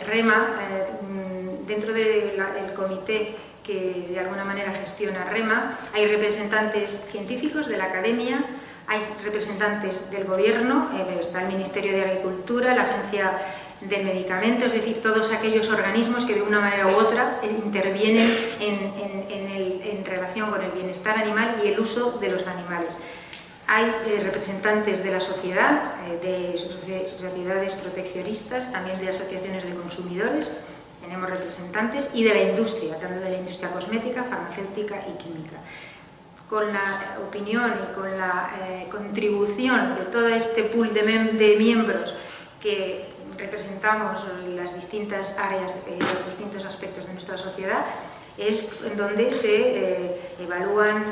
REMA, dentro del comité que de alguna manera gestiona REMA, hay representantes científicos de la academia, hay representantes del gobierno, está el Ministerio de Agricultura, la Agencia del Medicamento, es decir, todos aquellos organismos que de una manera u otra intervienen en relación con el bienestar animal y el uso de los animales. Hay representantes de la sociedad, de sociedades proteccionistas, también de asociaciones de consumidores, tenemos representantes, y de la industria, tanto de la industria cosmética, farmacéutica y química. Con la opinión y con la contribución de todo este pool de miembros que representamos las distintas áreas, los distintos aspectos de nuestra sociedad, es en donde se evalúan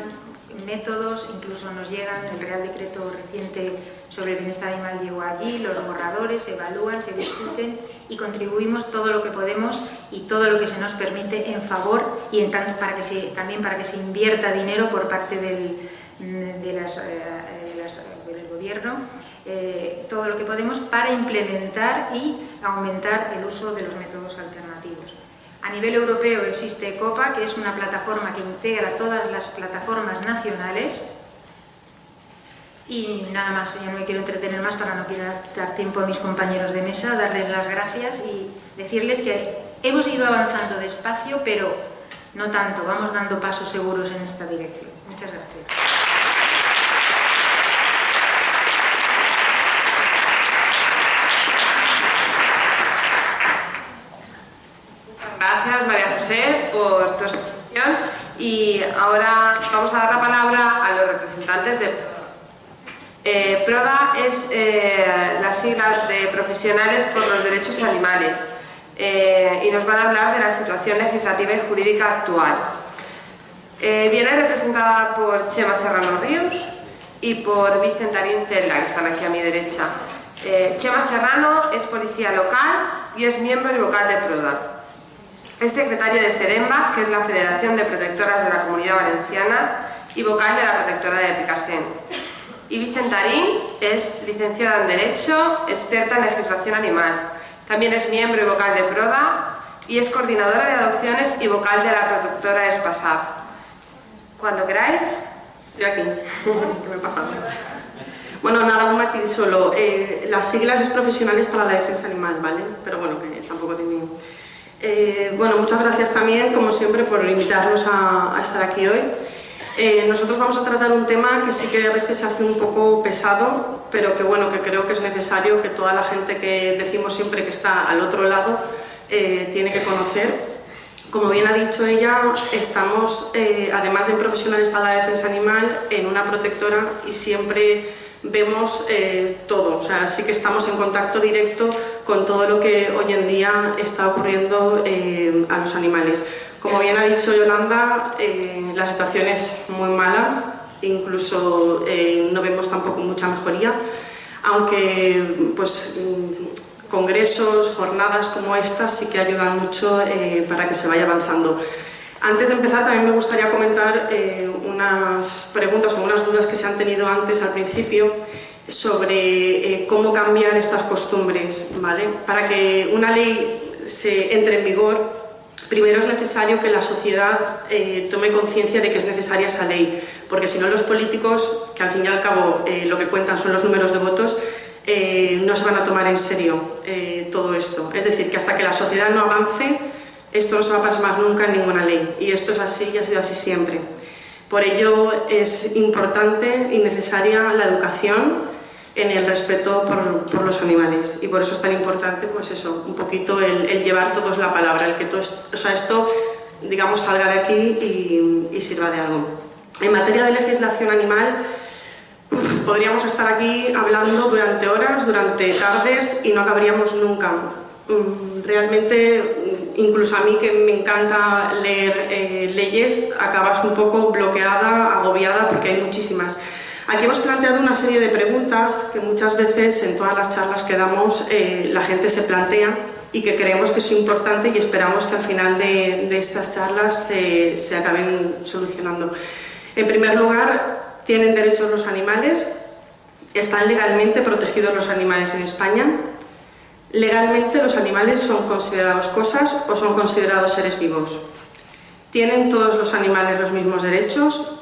métodos, incluso nos llegan el Real Decreto reciente sobre el bienestar animal, llegó allí, los borradores se evalúan, se discuten y contribuimos todo lo que podemos y todo lo que se nos permite en favor y en tanto también para que se invierta dinero por parte del gobierno, todo lo que podemos para implementar y aumentar el uso de los métodos alternativos. A nivel europeo existe ECOPA, que es una plataforma que integra todas las plataformas nacionales Y nada más, ya no me quiero entretener más para no dar tiempo a mis compañeros de mesa, darles las gracias y decirles que hemos ido avanzando despacio, pero no tanto, vamos dando pasos seguros en esta dirección. Muchas gracias. Gracias, María José, por tu exposición, y ahora vamos a dar la palabra a los representantes de PRODA. PRODA es las siglas de Profesionales por los Derechos Animales, y nos van a hablar de la situación legislativa y jurídica actual. Viene representada por Chema Serrano Ríos y por Vicentarín Zelda, que están aquí a mi derecha. Chema Serrano es policía local y es miembro y vocal de PRODA. Es secretario de CEREMBA, que es la Federación de Protectoras de la Comunidad Valenciana, y vocal de la protectora de Picasen. Y Vicentarín es licenciada en Derecho, experta en legislación animal. También es miembro y vocal de PRODA y es coordinadora de adopciones y vocal de la protectora Espasab. Cuando queráis, estoy aquí. ¿Qué me pasa? Bueno, nada, un matiz solo. Las siglas es Profesionales para la Defensa Animal, ¿vale? Pero bueno, que tampoco tiene... bueno, muchas gracias también, como siempre, por invitarnos a estar aquí hoy. Nosotros vamos a tratar un tema que sí que a veces se hace un poco pesado, pero que bueno, que creo que es necesario que toda la gente que decimos siempre que está al otro lado tiene que conocer. Como bien ha dicho ella, estamos, además de Profesionales para la Defensa Animal, en una protectora y siempre vemos todo, o sea, sí que estamos en contacto directo con todo lo que hoy en día está ocurriendo a los animales. Como bien ha dicho Yolanda, la situación es muy mala, incluso no vemos tampoco mucha mejoría, aunque pues, congresos, jornadas como estas sí que ayudan mucho para que se vaya avanzando. Antes de empezar también me gustaría comentar unas preguntas o unas dudas que se han tenido antes al principio sobre cómo cambiar estas costumbres, ¿vale? Para que una ley se entre en vigor, primero es necesario que la sociedad tome conciencia de que es necesaria esa ley, porque si no los políticos, que al fin y al cabo lo que cuentan son los números de votos, no se van a tomar en serio todo esto. Es decir, que hasta que la sociedad no avance, esto no se va a plasmar nunca en ninguna ley, y esto es así y ha sido así siempre. Por ello es importante y necesaria la educación en el respeto por los animales, y por eso es tan importante, pues eso, un poquito el llevar todos la palabra, el que todo esto, o sea, esto, digamos, salga de aquí y sirva de algo. En materia de legislación animal, podríamos estar aquí hablando durante horas, durante tardes, y no acabaríamos nunca. Realmente, incluso a mí que me encanta leer leyes, acabas un poco bloqueada, agobiada, porque hay muchísimas. Aquí hemos planteado una serie de preguntas que muchas veces en todas las charlas que damos la gente se plantea y que creemos que es importante, y esperamos que al final de estas charlas se acaben solucionando. En primer lugar, ¿tienen derechos los animales? ¿Están legalmente protegidos los animales en España? ¿Legalmente los animales son considerados cosas o son considerados seres vivos? ¿Tienen todos los animales los mismos derechos?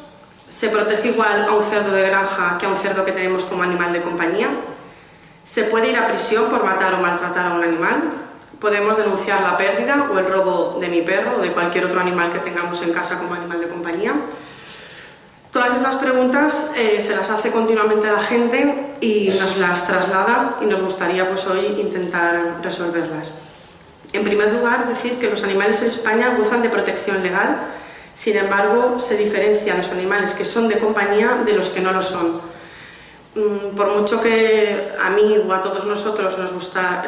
¿Se protege igual a un cerdo de granja que a un cerdo que tenemos como animal de compañía? ¿Se puede ir a prisión por matar o maltratar a un animal? ¿Podemos denunciar la pérdida o el robo de mi perro o de cualquier otro animal que tengamos en casa como animal de compañía? Todas estas preguntas se las hace continuamente a la gente y nos las traslada, y nos gustaría pues hoy intentar resolverlas. En primer lugar, decir que los animales en España gozan de protección legal. Sin embargo, se diferencian los animales que son de compañía de los que no lo son. Por mucho que a mí o a todos nosotros nos gusta,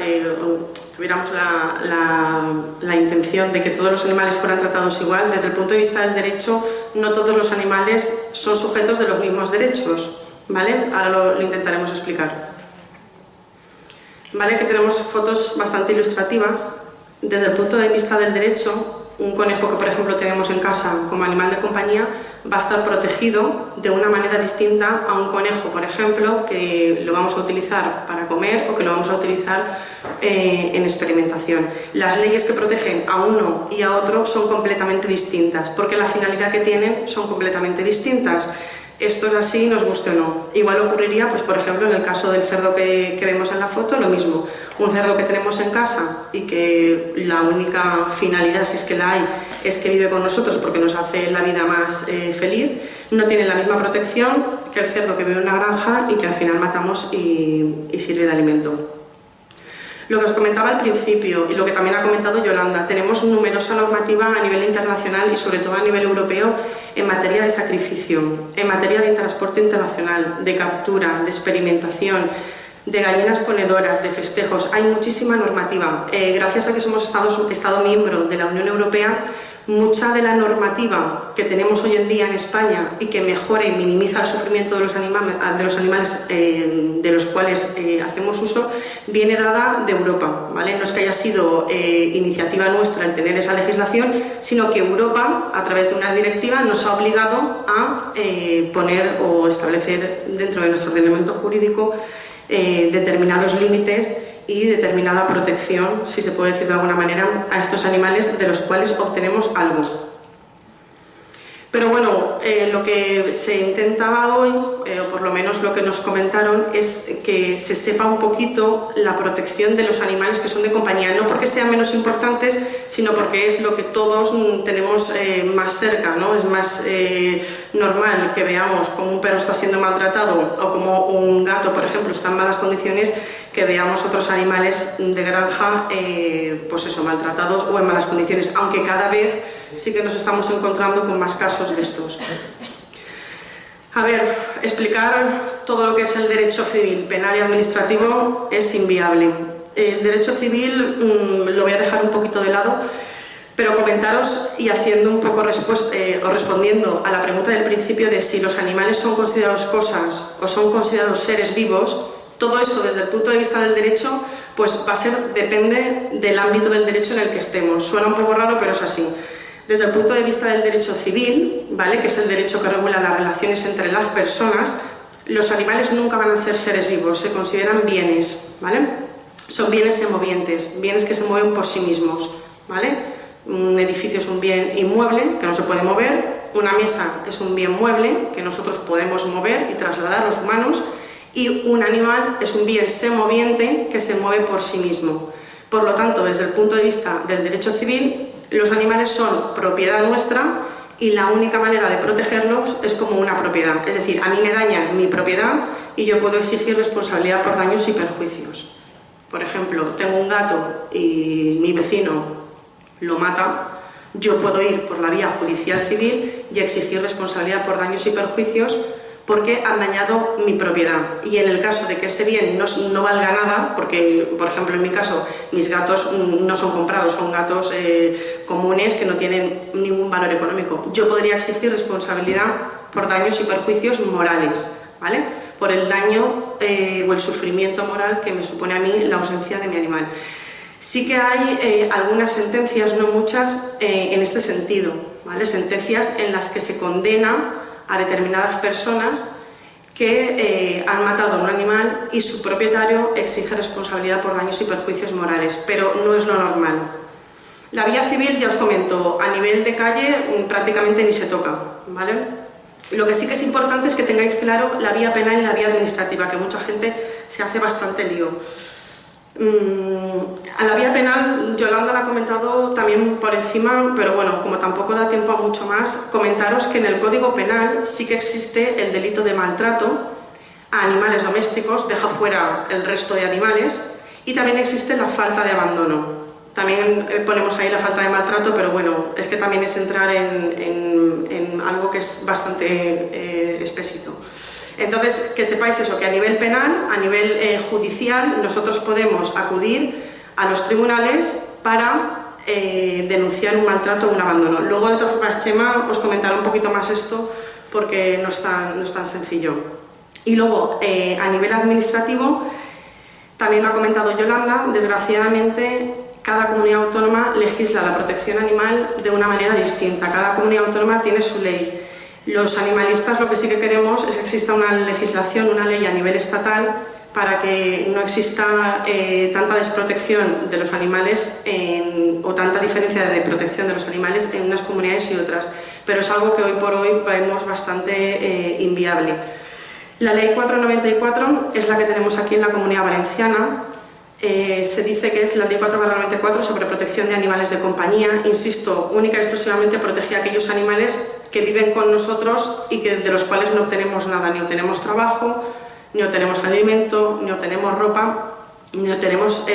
tuviéramos la intención de que todos los animales fueran tratados igual, desde el punto de vista del derecho, no todos los animales son sujetos de los mismos derechos, ¿vale? Ahora lo intentaremos explicar. ¿Vale? Que tenemos fotos bastante ilustrativas. Desde el punto de vista del derecho, un conejo que por ejemplo tenemos en casa como animal de compañía va a estar protegido de una manera distinta a un conejo, por ejemplo, que lo vamos a utilizar para comer o que lo vamos a utilizar en experimentación. Las leyes que protegen a uno y a otro son completamente distintas, porque la finalidad que tienen son completamente distintas. esto es así, nos guste o no. Igual ocurriría, pues por ejemplo, en el caso del cerdo que vemos en la foto, lo mismo. Un cerdo que tenemos en casa y que la única finalidad, si es que la hay, es que vive con nosotros porque nos hace la vida más feliz, no tiene la misma protección que el cerdo que vive en una granja y que al final matamos y sirve de alimento. Lo que os comentaba al principio y lo que también ha comentado Yolanda, tenemos numerosa normativa a nivel internacional y sobre todo a nivel europeo en materia de sacrificio, en materia de transporte internacional, de captura, de experimentación, de gallinas ponedoras, de festejos. Hay muchísima normativa. Gracias a que somos Estado miembro de la Unión Europea, mucha de la normativa que tenemos hoy en día en España y que mejora y minimiza el sufrimiento de los animales de los cuales hacemos uso, viene dada de Europa, ¿vale? No es que haya sido iniciativa nuestra el tener esa legislación, sino que Europa, a través de una directiva, nos ha obligado a poner o establecer dentro de nuestro ordenamiento jurídico determinados límites y determinada protección, si se puede decir de alguna manera, a estos animales de los cuales obtenemos algo. Pero bueno, lo que se intentaba hoy, o por lo menos lo que nos comentaron, es que se sepa un poquito la protección de los animales que son de compañía, no porque sean menos importantes, sino porque es lo que todos tenemos más cerca, ¿no? Es más normal que veamos cómo un perro está siendo maltratado o como un gato, por ejemplo, está en malas condiciones, que veamos otros animales de granja pues eso, maltratados o en malas condiciones, aunque cada vez sí que nos estamos encontrando con más casos de estos. A ver, explicar todo lo que es el derecho civil, penal y administrativo es inviable. El derecho civil lo voy a dejar un poquito de lado, pero comentaros y haciendo un poco o respondiendo a la pregunta del principio de si los animales son considerados cosas o son considerados seres vivos. Todo esto desde el punto de vista del derecho pues va a ser, depende del ámbito del derecho en el que estemos. Suena un poco raro, pero es así. Desde el punto de vista del derecho civil, ¿vale?, que es el derecho que regula las relaciones entre las personas, los animales nunca van a ser seres vivos, se consideran bienes, ¿vale? Son bienes semovientes, bienes que se mueven por sí mismos, ¿vale? Un edificio es un bien inmueble que no se puede mover, una mesa es un bien mueble que nosotros podemos mover y trasladar los humanos, y un animal es un bien semoviente que se mueve por sí mismo. Por lo tanto, desde el punto de vista del derecho civil, los animales son propiedad nuestra y la única manera de protegerlos es como una propiedad. Es decir, a mí me dañan mi propiedad y yo puedo exigir responsabilidad por daños y perjuicios. Por ejemplo, tengo un gato y mi vecino lo mata, yo puedo ir por la vía judicial civil y exigir responsabilidad por daños y perjuicios porque han dañado mi propiedad. Y en el caso de que ese bien no valga nada, porque por ejemplo en mi caso mis gatos no son comprados, son gatos comunes que no tienen ningún valor económico, yo podría exigir responsabilidad por daños y perjuicios morales, ¿vale?, por el daño o el sufrimiento moral que me supone a mí la ausencia de mi animal. Sí que hay algunas sentencias, no muchas, en este sentido, ¿vale?, sentencias en las que se condena a determinadas personas que han matado a un animal y su propietario exige responsabilidad por daños y perjuicios morales, pero no es lo normal. La vía civil, ya os comento, a nivel de calle prácticamente ni se toca, ¿vale? Lo que sí que es importante es que tengáis claro la vía penal y la vía administrativa, que mucha gente se hace bastante lío. A la vía penal, Yolanda la ha comentado también por encima, pero bueno, como tampoco da tiempo a mucho más, comentaros que en el Código Penal sí que existe el delito de maltrato a animales domésticos, deja fuera el resto de animales, y también existe la falta de abandono. También ponemos ahí la falta de maltrato, pero bueno, es que también es entrar en algo que es bastante espesito. Entonces, que sepáis eso, que a nivel penal, a nivel judicial, nosotros podemos acudir a los tribunales para denunciar un maltrato o un abandono. Luego, de todas formas, Chema os comentará un poquito más esto porque no es tan sencillo. Y luego, a nivel administrativo, también lo ha comentado Yolanda, desgraciadamente, cada comunidad autónoma legisla la protección animal de una manera distinta. Cada comunidad autónoma tiene su ley. Los animalistas lo que sí que queremos es que exista una legislación, una ley a nivel estatal para que no exista tanta desprotección de los animales o tanta diferencia de protección de los animales en unas comunidades y otras. pero es algo que hoy por hoy vemos bastante inviable. La Ley 494 es la que tenemos aquí en la Comunidad Valenciana. Se dice que es la Ley 4/94 sobre protección de animales de compañía. Insisto, única y exclusivamente protege a aquellos animales que viven con nosotros y de los cuales no obtenemos nada, ni obtenemos trabajo, ni obtenemos alimento, ni obtenemos ropa, ni obtenemos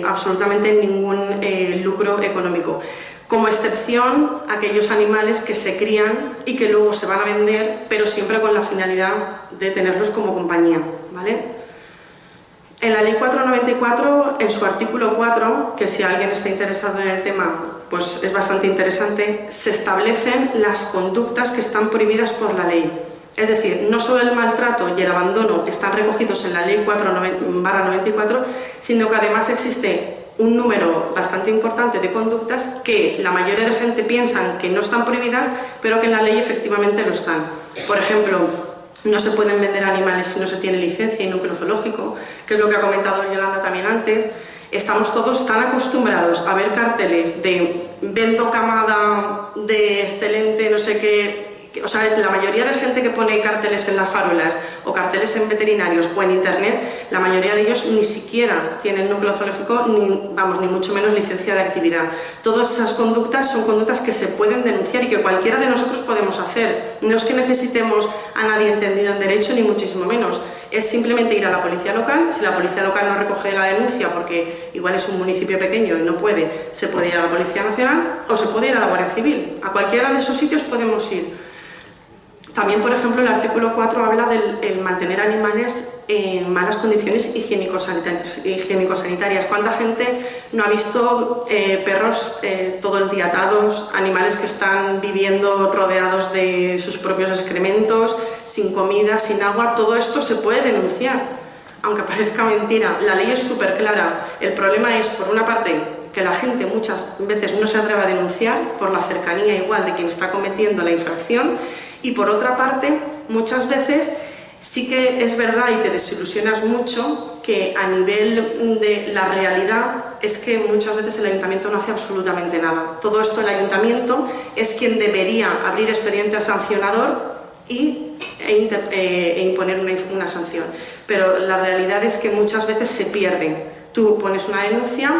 absolutamente ningún lucro económico. Como excepción, aquellos animales que se crían y que luego se van a vender, pero siempre con la finalidad de tenerlos como compañía, ¿vale? En la Ley 494, en su artículo 4, que si alguien está interesado en el tema, pues es bastante interesante, se establecen las conductas que están prohibidas por la ley. Es decir, no solo el maltrato y el abandono están recogidos en la Ley 4/94, sino que además existe un número bastante importante de conductas que la mayoría de gente piensan que no están prohibidas, pero que en la ley efectivamente lo están. Por ejemplo, no se pueden vender animales si no se tiene licencia y núcleo zoológico, que es lo que ha comentado Yolanda también antes. Estamos todos tan acostumbrados a ver carteles de vendo camada, de excelente, no sé qué. O sea, la mayoría de gente que pone carteles en las farolas o carteles en veterinarios o en internet, la mayoría de ellos ni siquiera tienen núcleo zoológico ni mucho menos licencia de actividad. Todas esas conductas son conductas que se pueden denunciar y que cualquiera de nosotros podemos hacer. No es que necesitemos a nadie entendido en derecho, ni muchísimo menos. Es simplemente ir a la policía local. Si la policía local no recoge la denuncia porque igual es un municipio pequeño y no puede, se puede ir a la Policía Nacional o se puede ir a la Guardia Civil. A cualquiera de esos sitios podemos ir. También, por ejemplo, el artículo 4 habla del mantener animales en malas condiciones higiénico-sanitarias. ¿Cuánta gente no ha visto perros todo el día atados, animales que están viviendo rodeados de sus propios excrementos, sin comida, sin agua? Todo esto se puede denunciar, aunque parezca mentira. La ley es súper clara. El problema es, por una parte, que la gente muchas veces no se atreve a denunciar por la cercanía igual de quien está cometiendo la infracción. Y por otra parte, muchas veces sí que es verdad y te desilusionas mucho que a nivel de la realidad es que muchas veces el ayuntamiento no hace absolutamente nada. Todo esto el ayuntamiento es quien debería abrir expediente sancionador e imponer una sanción. Pero la realidad es que muchas veces se pierden. Tú pones una denuncia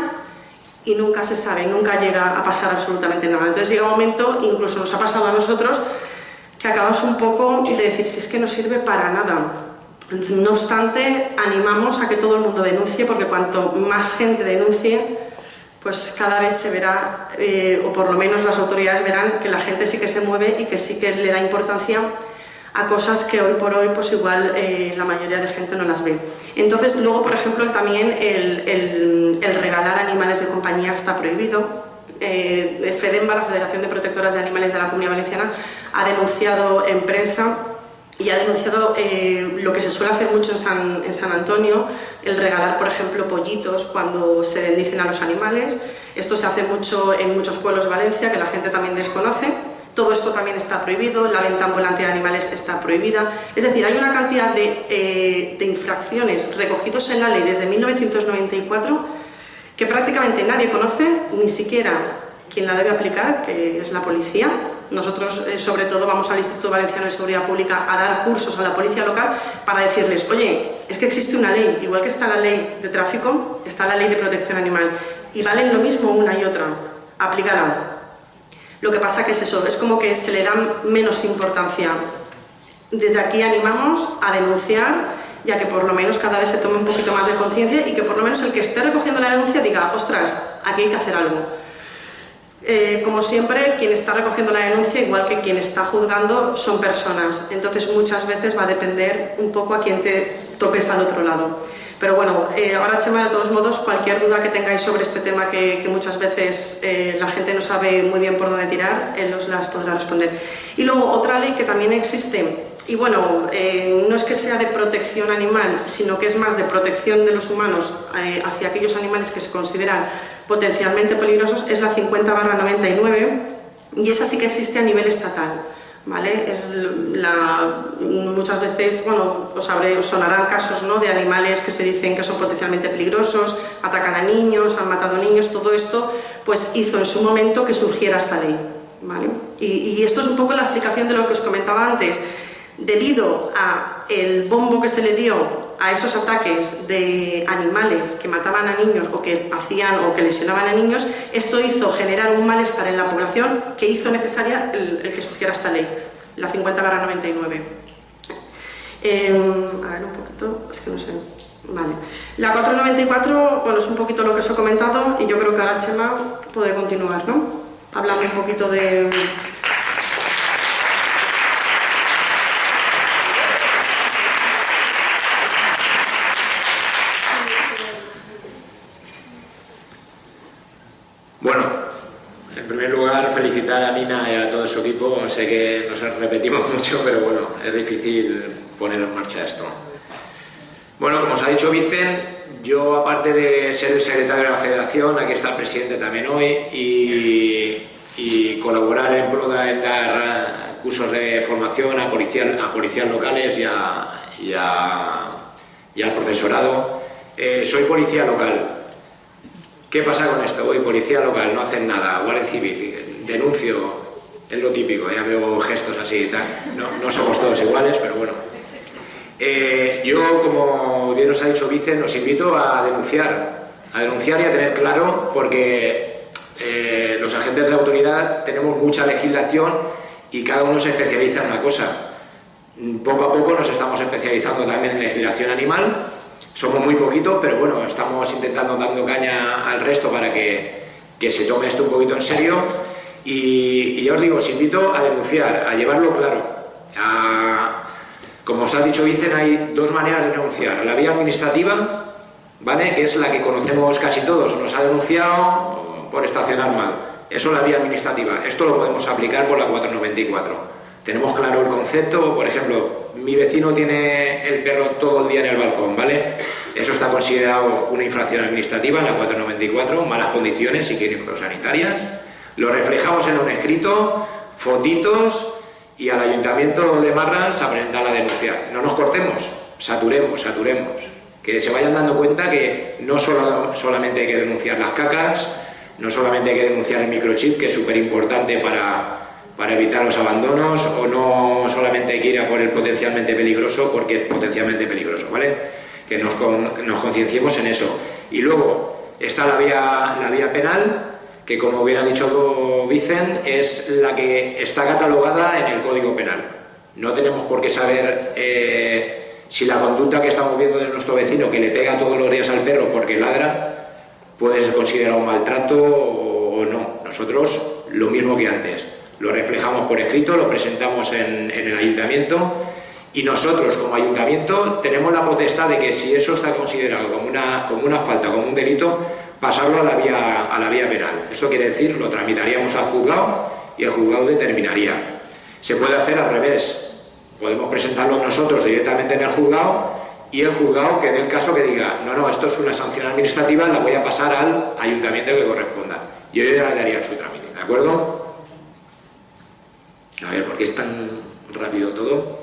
y nunca se sabe, nunca llega a pasar absolutamente nada. Entonces llega un momento, incluso nos ha pasado a nosotros, que acabas un poco de decir si es que no sirve para nada. No obstante, animamos a que todo el mundo denuncie, porque cuanto más gente denuncie, pues cada vez se verá, o por lo menos las autoridades verán que la gente sí que se mueve y que sí que le da importancia a cosas que hoy por hoy pues igual la mayoría de gente no las ve. Entonces luego, por ejemplo, también el regalar animales de compañía está prohibido. FEDEMBA, la Federación de Protectoras de Animales de la Comunidad Valenciana, ha denunciado en prensa y ha denunciado lo que se suele hacer mucho en San Antonio, el regalar, por ejemplo, pollitos cuando se bendicen a los animales. Esto se hace mucho en muchos pueblos de Valencia, que la gente también desconoce. Todo esto también está prohibido, la venta ambulante de animales está prohibida. Es decir, hay una cantidad de infracciones recogidos en la ley desde 1994 que prácticamente nadie conoce, ni siquiera quien la debe aplicar, que es la policía. Nosotros, sobre todo, vamos al Instituto Valenciano de Seguridad Pública a dar cursos a la policía local para decirles, oye, es que existe una ley, igual que está la ley de tráfico, está la ley de protección animal, y valen lo mismo una y otra, aplícala. Lo que pasa que es eso, es como que se le da menos importancia. Desde aquí animamos a denunciar, ya que por lo menos cada vez se tome un poquito más de conciencia y que por lo menos el que esté recogiendo la denuncia diga, ostras, aquí hay que hacer algo. Como siempre, quien está recogiendo la denuncia, igual que quien está juzgando, son personas. Entonces muchas veces va a depender un poco a quién te topes al otro lado. Pero bueno, ahora Chema, de todos modos, cualquier duda que tengáis sobre este tema que muchas veces la gente no sabe muy bien por dónde tirar, él os las podrá responder. Y luego otra ley que también existe, y bueno, no es que sea de protección animal, sino que es más de protección de los humanos hacia aquellos animales que se consideran potencialmente peligrosos, es la 50/99, y esa sí que existe a nivel estatal, ¿vale? Muchas veces, bueno, os sonarán casos, ¿no?, de animales que se dicen que son potencialmente peligrosos, atacan a niños, han matado niños. Todo esto pues hizo en su momento que surgiera esta ley, ¿vale? Y esto es un poco la explicación de lo que os comentaba antes. Debido a el bombo que se le dio a esos ataques de animales que mataban a niños o que hacían o que lesionaban a niños, esto hizo generar un malestar en la población que hizo necesaria el que surgiera esta ley, la 50/99. A ver, un poquito, es que no sé. Vale. La 494, bueno, es un poquito lo que os he comentado y yo creo que ahora Chema puede continuar, ¿no? Hablando un poquito de... Bueno, en primer lugar felicitar a Nina y a todo su equipo. Sé que nos repetimos mucho, pero bueno, es difícil poner en marcha esto. Bueno, como os ha dicho Vicen, yo aparte de ser el secretario de la Federación, aquí está el presidente también hoy, y colaborar en pro de dar cursos de formación a policías locales y al profesorado. Soy policía local. ¿Qué pasa con esto? Voy policía local, no hacen nada, Guardia Civil, denuncio, es lo típico, ya veo gestos así y tal. No somos todos iguales, pero bueno. Yo, como bien os ha dicho Vicen, os invito a denunciar y a tener claro, porque los agentes de la autoridad tenemos mucha legislación y cada uno se especializa en una cosa. Poco a poco nos estamos especializando también en legislación animal. Somos muy poquitos, pero bueno, estamos intentando dando caña al resto para que se tome esto un poquito en serio. Y ya os digo, os invito a denunciar, a llevarlo claro. Como os ha dicho Vicen, hay dos maneras de denunciar. La vía administrativa, ¿vale?, que es la que conocemos casi todos. Nos ha denunciado por estacionar mal. Eso es la vía administrativa. Esto lo podemos aplicar por la 494. Tenemos claro el concepto. Por ejemplo, mi vecino tiene el perro todo el día en el balcón, ¿vale? Eso está considerado una infracción administrativa en la 494, malas condiciones higiénico-sanitarias. Lo reflejamos en un escrito, fotitos, y al ayuntamiento de Marras a presentar la denuncia. No nos cortemos, saturemos. Que se vayan dando cuenta que no solamente hay que denunciar las cacas, no solamente hay que denunciar el microchip, que es súper importante para evitar los abandonos, o no solamente hay que ir a por el potencialmente peligroso, porque es potencialmente peligroso, ¿vale? Que nos concienciemos en eso. Y luego está la vía penal, que como bien ha dicho Vicen, es la que está catalogada en el Código Penal. No tenemos por qué saber si la conducta que estamos viendo de nuestro vecino, que le pega todos los días al perro porque ladra, puede ser considerado un maltrato o no. Nosotros, lo mismo que antes. Lo reflejamos por escrito, lo presentamos en el ayuntamiento, y nosotros como ayuntamiento tenemos la potestad de que si eso está considerado como una falta, como un delito, pasarlo a la vía penal. Esto quiere decir, lo tramitaríamos al juzgado y el juzgado determinaría. Se puede hacer al revés. Podemos presentarlo nosotros directamente en el juzgado y el juzgado que dé el caso que diga no, esto es una sanción administrativa, la voy a pasar al ayuntamiento que corresponda. Y yo ya le daría su trámite, ¿de acuerdo? A ver, ¿por qué es tan rápido todo?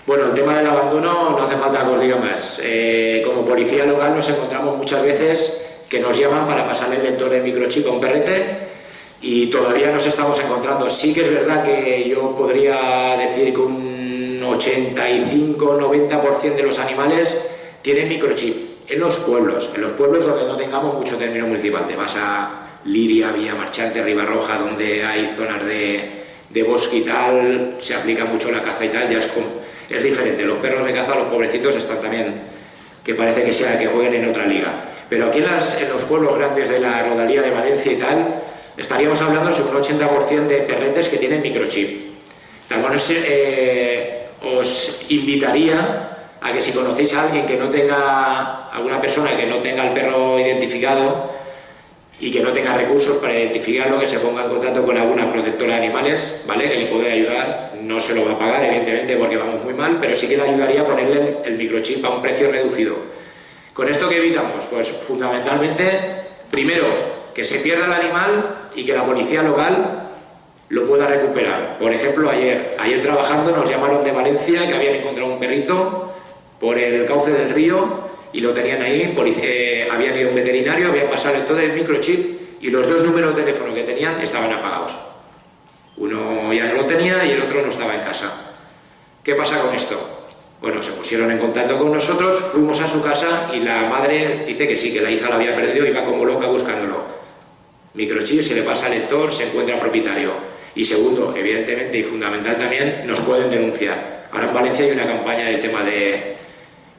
Bueno, el tema del abandono no hace falta que os diga más. Como policía local nos encontramos muchas veces que nos llaman para pasarle el lector de microchip a un perrete y todavía nos estamos encontrando. Sí que es verdad que yo podría decir que un 85-90% de los animales tienen microchip en los pueblos donde no tengamos mucho término municipal. Te vas a Liria, Villa Marchante, Ribarroja, donde hay zonas de bosque y tal, se aplica mucho la caza y tal, ya es diferente. Los perros de caza, los pobrecitos, están también, que parece que jueguen en otra liga. Pero aquí en los pueblos grandes de la rodalía de Valencia y tal, estaríamos hablando sobre un 80% de perretes que tienen microchip. También os invitaría a que si conocéis a alguien que no tenga, alguna persona que no tenga el perro identificado y que no tenga recursos para identificarlo, que se ponga en contacto con alguna protectora de animales, ¿vale?, que le puede ayudar. No se lo va a pagar, evidentemente, porque vamos muy mal, pero sí que le ayudaría a ponerle el microchip a un precio reducido. ¿Con esto qué evitamos? Pues fundamentalmente, primero, que se pierda el animal y que la policía local lo pueda recuperar. Por ejemplo, ayer trabajando nos llamaron de Valencia que habían encontrado un perrito por el cauce del río y lo tenían ahí. Habían ido a un veterinario, habían pasado todo el microchip y los 2 números de teléfono que tenían estaban apagados. Uno ya no lo tenía y el otro no estaba en casa. ¿Qué pasa con esto? Bueno, se pusieron en contacto con nosotros, fuimos a su casa y la madre dice que sí, que la hija la había perdido y va como loca buscándolo. Microchip, se le pasa al lector, se encuentra el propietario. Y segundo, evidentemente y fundamental también, nos pueden denunciar. Ahora en Valencia hay una campaña del tema de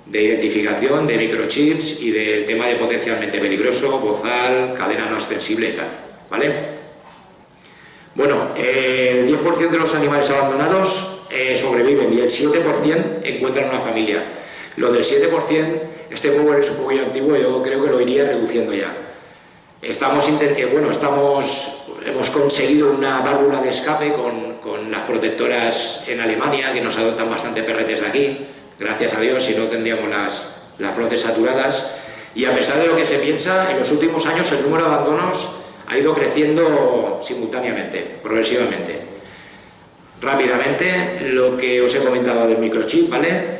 identificación de microchips y del tema de potencialmente peligroso, bozal, cadena no extensible y tal, ¿vale? Bueno, el 10% de los animales abandonados sobreviven y el 7% encuentran una familia. Lo del 7%, este power es un poquillo antiguo, yo creo que lo iría reduciendo ya. Hemos conseguido una válvula de escape con las protectoras en Alemania, que nos adoptan bastante perretes de aquí, gracias a Dios, si no tendríamos las flotes saturadas. Y a pesar de lo que se piensa, en los últimos años el número de abandonos ha ido creciendo simultáneamente, progresivamente. Rápidamente, lo que os he comentado del microchip, ¿vale?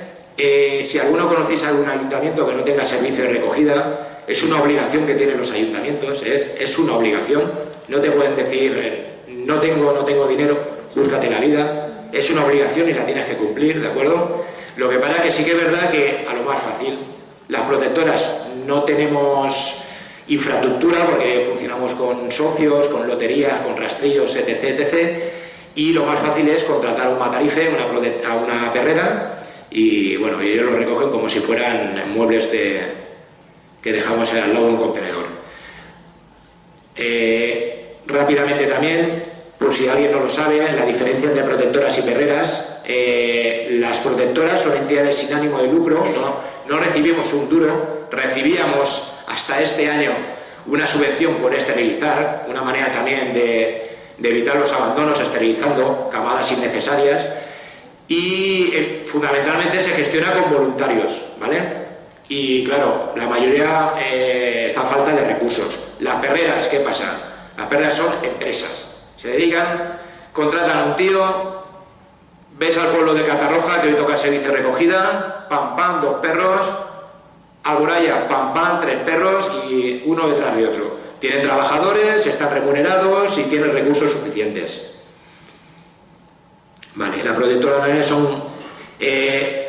Si alguno conocéis algún ayuntamiento que no tenga servicio de recogida, es una obligación que tienen los ayuntamientos, es una obligación. No te pueden decir, no tengo dinero, búscate la vida. Es una obligación y la tienes que cumplir, ¿de acuerdo? Lo que pasa es que sí que es verdad que a lo más fácil, las protectoras no tenemos infraestructura porque funcionamos con socios, con loterías, con rastrillos, etc, etc. Y lo más fácil es contratar un matarife, a una perrera, y bueno, ellos lo recogen como si fueran muebles que dejamos al lado de un contenedor. Rápidamente también, por si alguien no lo sabe, la diferencia entre protectoras y perreras. Las protectoras son entidades sin ánimo de lucro, no recibimos un duro, recibíamos hasta este año una subvención por esterilizar, una manera también de evitar los abandonos esterilizando camadas innecesarias, y fundamentalmente se gestiona con voluntarios, ¿vale? Y claro, la mayoría está a falta de recursos. Las perreras, ¿qué pasa? Las perreras son empresas, se dedican, contratan a un tío, ves al pueblo de Catarroja que hoy toca el servicio de recogida, pam pam, 2 perros, Alboraya, pam pam, 3 perros y uno detrás de otro. Tienen trabajadores, están remunerados y tienen recursos suficientes. Vale, las protectoras de animales son...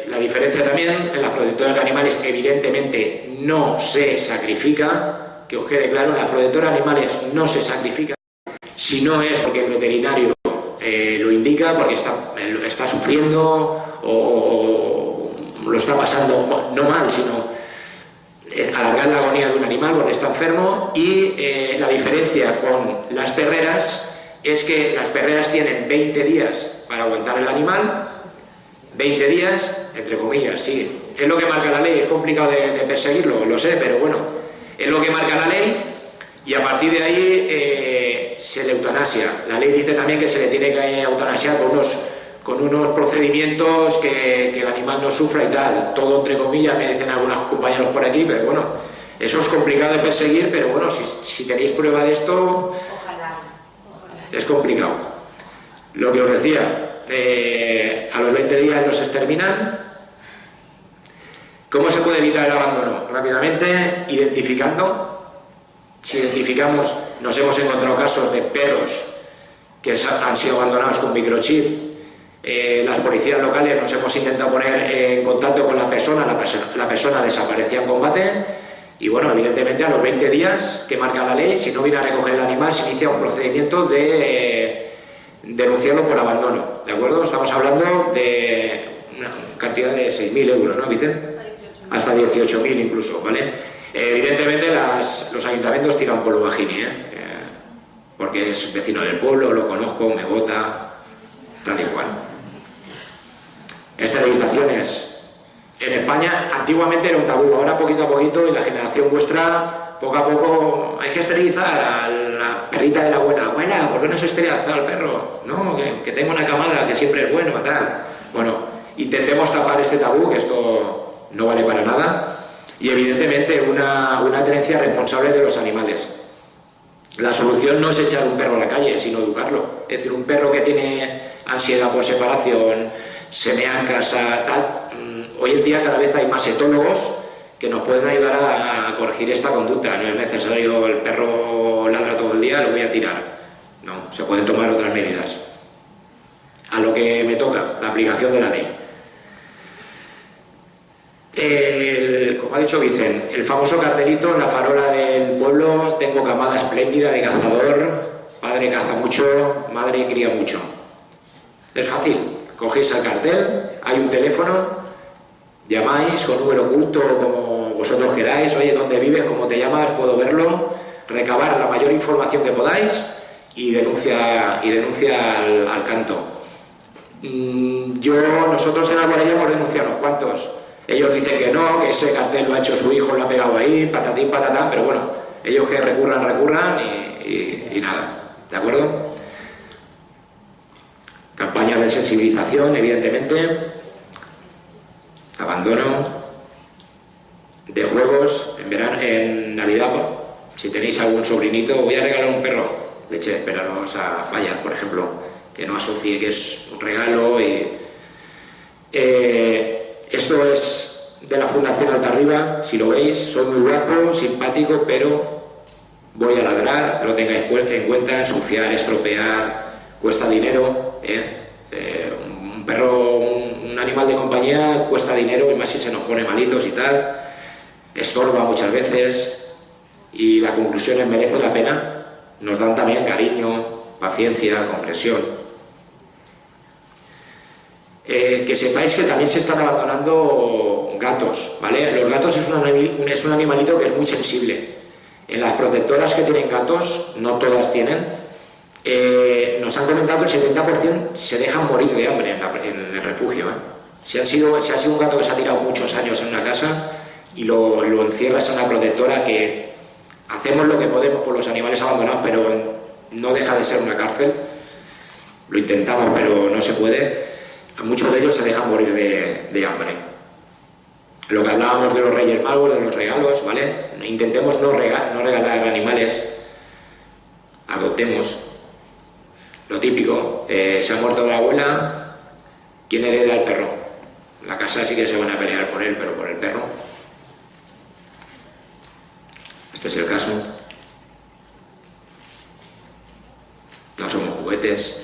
la diferencia también, en las protectoras de animales evidentemente no se sacrifica, que os quede claro, las protectoras de animales no se sacrifican si no es porque el veterinario lo indica, porque está sufriendo o lo está pasando, no mal, sino alargar la agonía de un animal porque está enfermo. Y la diferencia con las perreras es que las perreras tienen 20 días para aguantar el animal, 20 días, entre comillas, sí, es lo que marca la ley, es complicado de perseguirlo, lo sé, pero bueno, es lo que marca la ley y a partir de ahí se le eutanasia. La ley dice también que se le tiene que eutanasiar con unos procedimientos que el animal no sufra y tal, todo entre comillas, me dicen algunos compañeros por aquí, pero bueno, eso es complicado de perseguir, pero bueno, si tenéis prueba de esto, ojalá. Es complicado. Lo que os decía, a los 20 días los exterminan. ¿Cómo se puede evitar el abandono? Rápidamente, identificando. Si identificamos, nos hemos encontrado casos de perros que han sido abandonados con microchip. Las policías locales nos hemos intentado poner en contacto con la persona desaparecía en combate y bueno, evidentemente a los 20 días que marca la ley, si no viene a recoger el animal, se inicia un procedimiento de denunciarlo por abandono, ¿de acuerdo? Estamos hablando de una cantidad de 6.000 euros, ¿no, Vicente? Hasta 18.000 incluso, ¿vale? Evidentemente los ayuntamientos tiran por lo bajini, porque es vecino del pueblo, lo conozco, me vota, tal y cual. Esterilizaciones. En España antiguamente era un tabú, ahora poquito a poquito, y la generación vuestra, poco a poco, hay que esterilizar a la perrita de la abuela. Abuela, ¿por qué no se esteriliza al perro? No, que tengo una camada, que siempre es bueno, tal. Bueno, intentemos tapar este tabú, que esto no vale para nada, y evidentemente una tenencia responsable de los animales. La solución no es echar un perro a la calle, sino educarlo. Es decir, un perro que tiene ansiedad por separación, se mea en casa, tal. Hoy en día cada vez hay más etólogos que nos pueden ayudar a corregir esta conducta. No es necesario el perro ladra todo el día, lo voy a tirar. No, se pueden tomar otras medidas. a lo que me toca, la aplicación de la ley. Como ha dicho Vicente, el famoso cartelito en la farola del pueblo: tengo camada espléndida de cazador, padre caza mucho, madre cría mucho. Es fácil, cogéis el cartel, hay un teléfono, llamáis con número oculto como vosotros queráis: oye, ¿dónde vives? ¿Cómo te llamas? ¿Puedo verlo? Recabar la mayor información que podáis y denuncia al canto. Nosotros en Alboraya hemos denunciado unos cuantos. Ellos dicen que no, que ese cartel lo ha hecho su hijo, lo ha pegado ahí, patatín, patatán, pero bueno, ellos que recurran y nada, ¿de acuerdo? Campañas de sensibilización, evidentemente, abandono de juegos, en verano, en Navidad, si tenéis algún sobrinito, voy a regalar un perro, leche, esperaros a fallar, por ejemplo, que no asocie que es un regalo. Esto es de la Fundación Altarriba, si lo veis, soy muy guapo, simpático, pero voy a ladrar, lo tengáis en cuenta: ensuciar, estropear, cuesta dinero, un perro, un animal de compañía cuesta dinero, y más si se nos pone malitos y tal, estorba muchas veces, y la conclusión es: merece la pena. Nos dan también cariño, paciencia, comprensión. Que sepáis que también se están abandonando gatos, ¿vale? Los gatos es un animalito que es muy sensible. En las protectoras que tienen gatos, no todas tienen, nos han comentado que el 70% se dejan morir de hambre en el refugio. Si ha sido un gato que se ha tirado muchos años en una casa y lo encierras en una protectora, que hacemos lo que podemos por los animales abandonados, pero no deja de ser una cárcel. Lo intentamos, pero no se puede. Muchos de ellos se dejan morir de hambre. Lo que hablábamos de los Reyes Magos, de los regalos, ¿vale? Intentemos no regalar animales, adoptemos. Lo típico, se ha muerto la abuela, ¿quién hereda el perro? La casa sí que se van a pelear por él, pero por el perro. Este es el caso. No somos juguetes.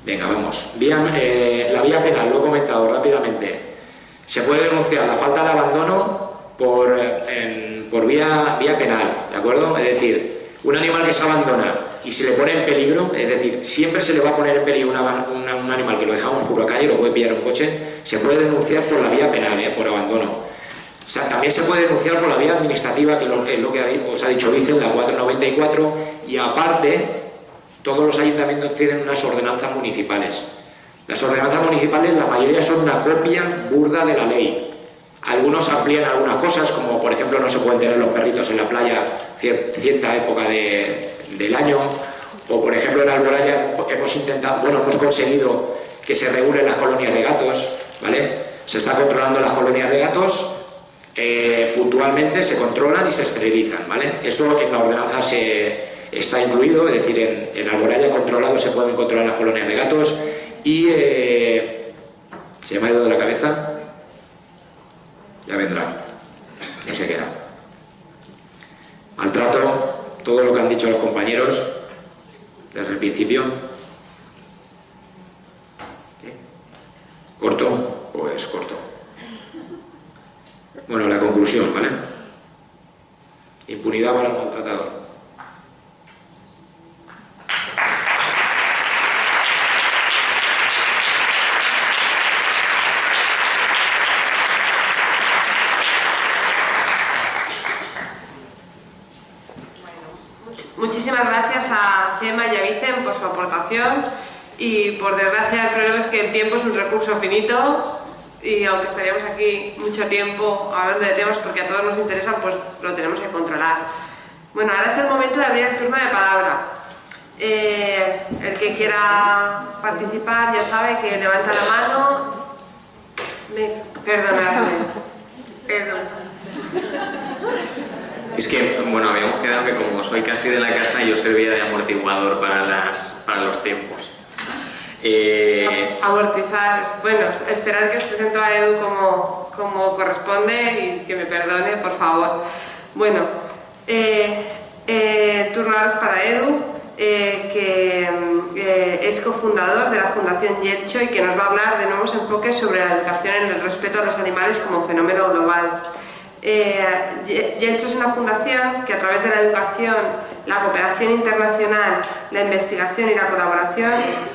Venga, vamos. La vía penal, lo he comentado rápidamente. Se puede denunciar la falta de abandono por vía penal, ¿de acuerdo? Es decir, un animal que se abandona y se le pone en peligro, es decir, siempre se le va a poner en peligro un animal que lo dejamos por la calle, lo puede pillar un coche, se puede denunciar por la vía penal, por abandono. O sea, también se puede denunciar por la vía administrativa, que es lo que os ha dicho Vicente, la 494, y aparte, todos los ayuntamientos tienen unas ordenanzas municipales. Las ordenanzas municipales, la mayoría son una copia burda de la ley. Algunos amplían algunas cosas, como por ejemplo no se pueden tener los perritos en la playa cierta época del año, o por ejemplo en Alboraya hemos conseguido que se regulen las colonias de gatos, ¿vale? Se está controlando las colonias de gatos, puntualmente se controlan y se esterilizan, ¿vale? Eso en la ordenanza está incluido, es decir, en Alboraya controlado se pueden controlar las colonias de gatos. Y se me ha ido de la cabeza, ya vendrá, no sé qué era. Maltrato, todo lo que han dicho los compañeros desde el principio. ¿Corto? Pues corto. Bueno, la conclusión, ¿vale? Impunidad para el maltratador. Muchísimas gracias a Chema y a Vicen por su aportación, y por desgracia el problema es que el tiempo es un recurso finito, y aunque estaríamos aquí mucho tiempo hablando de temas porque a todos nos interesan, pues lo tenemos que controlar. Bueno, ahora es el momento de abrir el turno de palabra. El que quiera participar ya sabe que levanta la mano. Perdonadme. Perdón. Es que, bueno, habíamos quedado que como soy casi de la casa, yo servía de amortiguador para los tiempos. Amortizar, bueno, esperad que os presento a Edu como corresponde y que me perdone, por favor. Bueno, turno ahora es para Edu, que he escogido cofundador de la Fundación Yelcho y que nos va a hablar de nuevos enfoques sobre la educación en el respeto a los animales como fenómeno global. Yelcho es una fundación que a través de la educación, la cooperación internacional, la investigación y la colaboración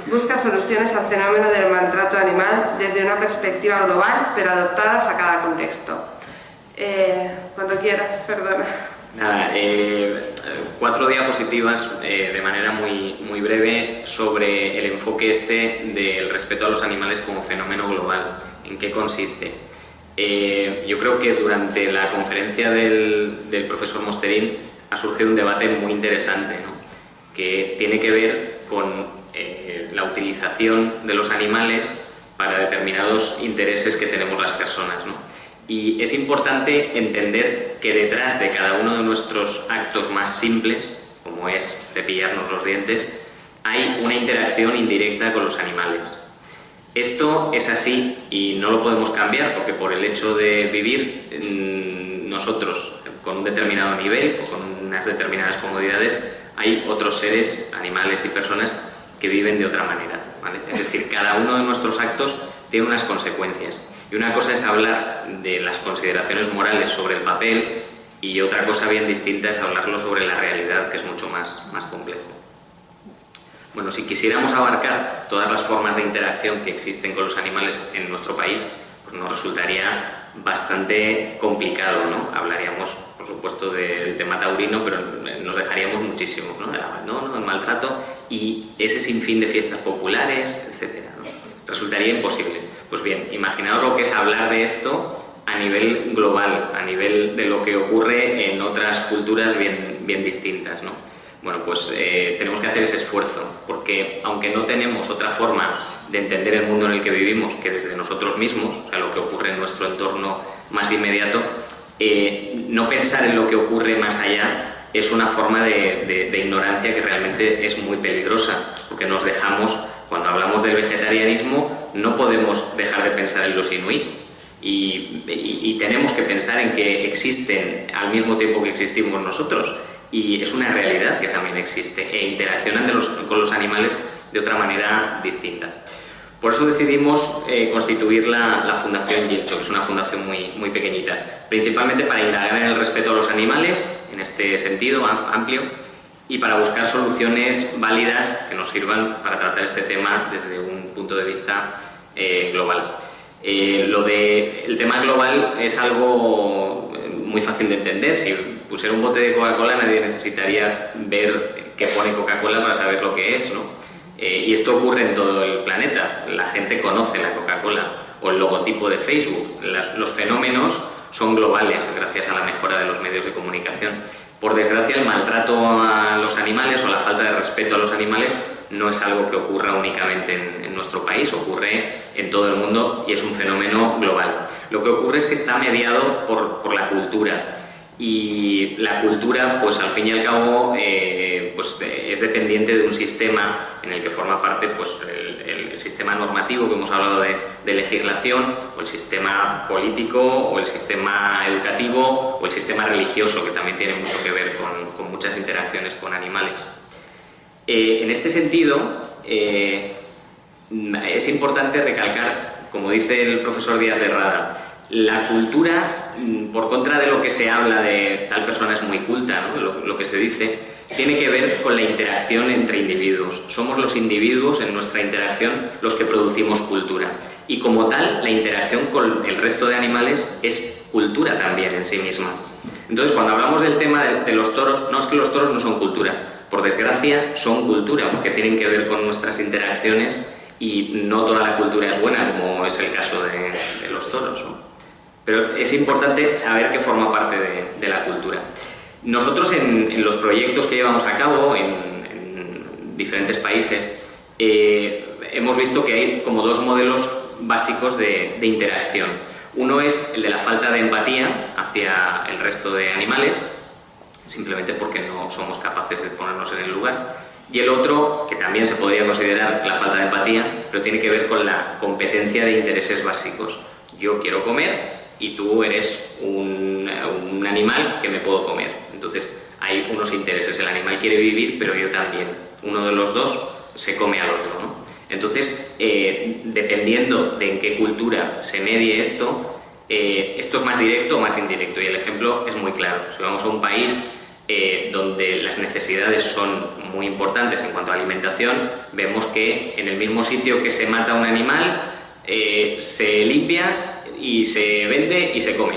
busca soluciones al fenómeno del maltrato animal desde una perspectiva global, pero adaptadas a cada contexto. Cuando quieras, perdona. Nada, 4 diapositivas de manera muy breve sobre el enfoque del respeto a los animales como fenómeno global. ¿En qué consiste? Yo creo que durante la conferencia del profesor Mosterín ha surgido un debate muy interesante, ¿no? Que tiene que ver con la utilización de los animales para determinados intereses que tenemos las personas, ¿no? Y es importante entender que detrás de cada uno de nuestros actos más simples, como es cepillarnos los dientes, hay una interacción indirecta con los animales. Esto es así y no lo podemos cambiar porque por el hecho de vivir nosotros con un determinado nivel o con unas determinadas comodidades, hay otros seres, animales y personas que viven de otra manera, ¿vale? Es decir, cada uno de nuestros actos tiene unas consecuencias. Y una cosa es hablar de las consideraciones morales sobre el papel y otra cosa bien distinta es hablarlo sobre la realidad, que es mucho más complejo. Bueno, si quisiéramos abarcar todas las formas de interacción que existen con los animales en nuestro país, pues nos resultaría bastante complicado, ¿no? Hablaríamos, por supuesto, del tema taurino, pero nos dejaríamos muchísimo, ¿no? El abandono, el maltrato y ese sinfín de fiestas populares, etcétera, ¿no? Resultaría imposible. Pues bien, imaginaos lo que es hablar de esto a nivel global, a nivel de lo que ocurre en otras culturas bien distintas, ¿no? Bueno, pues tenemos que hacer ese esfuerzo, porque aunque no tenemos otra forma de entender el mundo en el que vivimos que desde nosotros mismos, o sea, lo que ocurre en nuestro entorno más inmediato, no pensar en lo que ocurre más allá es una forma de ignorancia que realmente es muy peligrosa, porque nos dejamos, cuando hablamos del vegetarianismo, no podemos dejar de pensar en los inuit. Y tenemos que pensar en que existen al mismo tiempo que existimos nosotros. Y es una realidad que también existe e interaccionan con los animales de otra manera distinta. Por eso decidimos constituir la Fundación Yelcho, que es una fundación muy pequeñita, principalmente para indagar en el respeto a los animales, en este sentido amplio, y para buscar soluciones válidas que nos sirvan para tratar este tema desde un punto de vista global. El tema global es algo muy fácil de entender. Si pusiera un bote de Coca-Cola, nadie necesitaría ver qué pone Coca-Cola para saber lo que es, ¿no? Y esto ocurre en todo el planeta. La gente conoce la Coca-Cola o el logotipo de Facebook. Los fenómenos son globales gracias a la mejora de los medios de comunicación. Por desgracia, el maltrato a los animales o la falta de respeto a los animales no es algo que ocurra únicamente en nuestro país, ocurre en todo el mundo y es un fenómeno global. Lo que ocurre es que está mediado por la cultura. Y la cultura, pues al fin y al cabo, es dependiente de un sistema en el que forma parte pues, el sistema normativo que hemos hablado de legislación, o el sistema político, o el sistema educativo, o el sistema religioso, que también tiene mucho que ver con muchas interacciones con animales. En este sentido, es importante recalcar, como dice el profesor Díaz de Rada, la cultura, por contra de lo que se habla de tal persona es muy culta, ¿no? Lo que se dice, tiene que ver con la interacción entre individuos. Somos los individuos en nuestra interacción los que producimos cultura. Y como tal, la interacción con el resto de animales es cultura también en sí misma. Entonces, cuando hablamos del tema de los toros, no es que los toros no son cultura. Por desgracia, son cultura, porque tienen que ver con nuestras interacciones y no toda la cultura es buena, como es el caso de los toros, ¿no? Pero es importante saber que forma parte de la cultura. Nosotros en los proyectos que llevamos a cabo en diferentes países hemos visto que hay como dos modelos básicos de interacción. Uno es el de la falta de empatía hacia el resto de animales, simplemente porque no somos capaces de ponernos en el lugar. Y el otro, que también se podría considerar la falta de empatía, pero tiene que ver con la competencia de intereses básicos. Yo quiero comer y tú eres un animal que me puedo comer. Entonces hay unos intereses. El animal quiere vivir, pero yo también. Uno de los dos se come al otro, ¿no? Entonces, dependiendo de en qué cultura se medie esto es más directo o más indirecto, y el ejemplo es muy claro. Si vamos a un país donde las necesidades son muy importantes en cuanto a alimentación, vemos que en el mismo sitio que se mata un animal, se limpia y se vende y se come.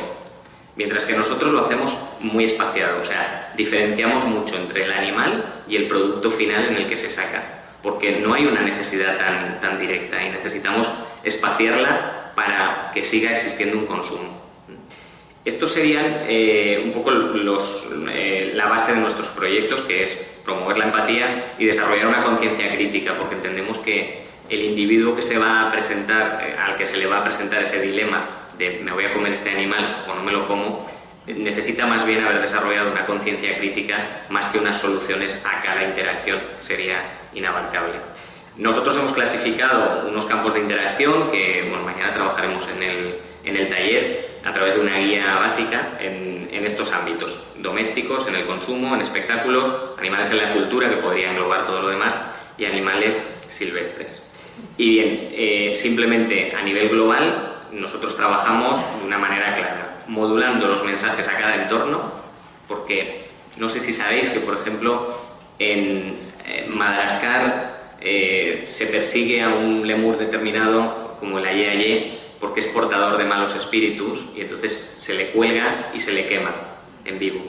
Mientras que nosotros lo hacemos muy espaciado, o sea, diferenciamos mucho entre el animal y el producto final en el que se saca, porque no hay una necesidad tan directa y necesitamos espaciarla para que siga existiendo un consumo. Estos serían un poco la base de nuestros proyectos, que es promover la empatía y desarrollar una conciencia crítica, porque entendemos que el individuo que se va a presentar, al que se le va a presentar ese dilema de me voy a comer este animal o no me lo como, necesita más bien haber desarrollado una conciencia crítica más que unas soluciones a cada interacción, que sería inabarcable. Nosotros hemos clasificado unos campos de interacción que mañana trabajaremos en el taller a través de una guía básica en estos ámbitos: domésticos, en el consumo, en espectáculos, animales en la cultura, que podría englobar todo lo demás, y animales silvestres. Y bien, simplemente a nivel global nosotros trabajamos de una manera clara, modulando los mensajes a cada entorno, porque no sé si sabéis que, por ejemplo, en Madagascar se persigue a un lemur determinado como el aye-aye porque es portador de malos espíritus, y entonces se le cuelga y se le quema en vivo,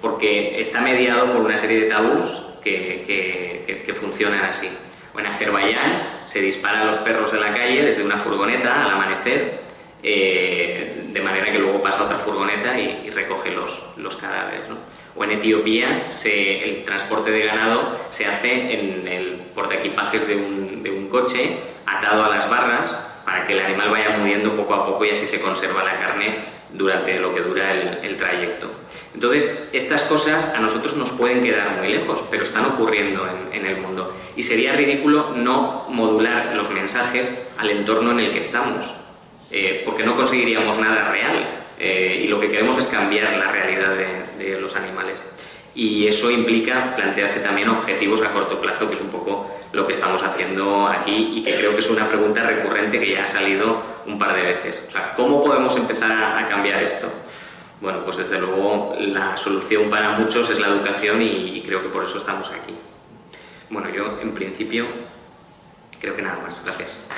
porque está mediado por una serie de tabús que funcionan así. O en Azerbaiyán se dispara a los perros de la calle desde una furgoneta al amanecer, de manera que luego pasa otra furgoneta y recoge los cadáveres, ¿no? O en Etiopía el transporte de ganado se hace en el portaequipajes de un coche atado a las barras para que el animal vaya muriendo poco a poco y así se conserva la carne durante lo que dura el trayecto. Entonces, estas cosas a nosotros nos pueden quedar muy lejos, pero están ocurriendo en el mundo. Y sería ridículo no modular los mensajes al entorno en el que estamos, porque no conseguiríamos nada real. Y lo que queremos es cambiar la realidad de los animales. Y eso implica plantearse también objetivos a corto plazo, que es un poco lo que estamos haciendo aquí, y que creo que es una pregunta recurrente que ya ha salido un par de veces. O sea, ¿cómo podemos empezar a cambiar esto? Bueno, pues desde luego la solución para muchos es la educación, y creo que por eso estamos aquí. Bueno, yo en principio creo que nada más. Gracias.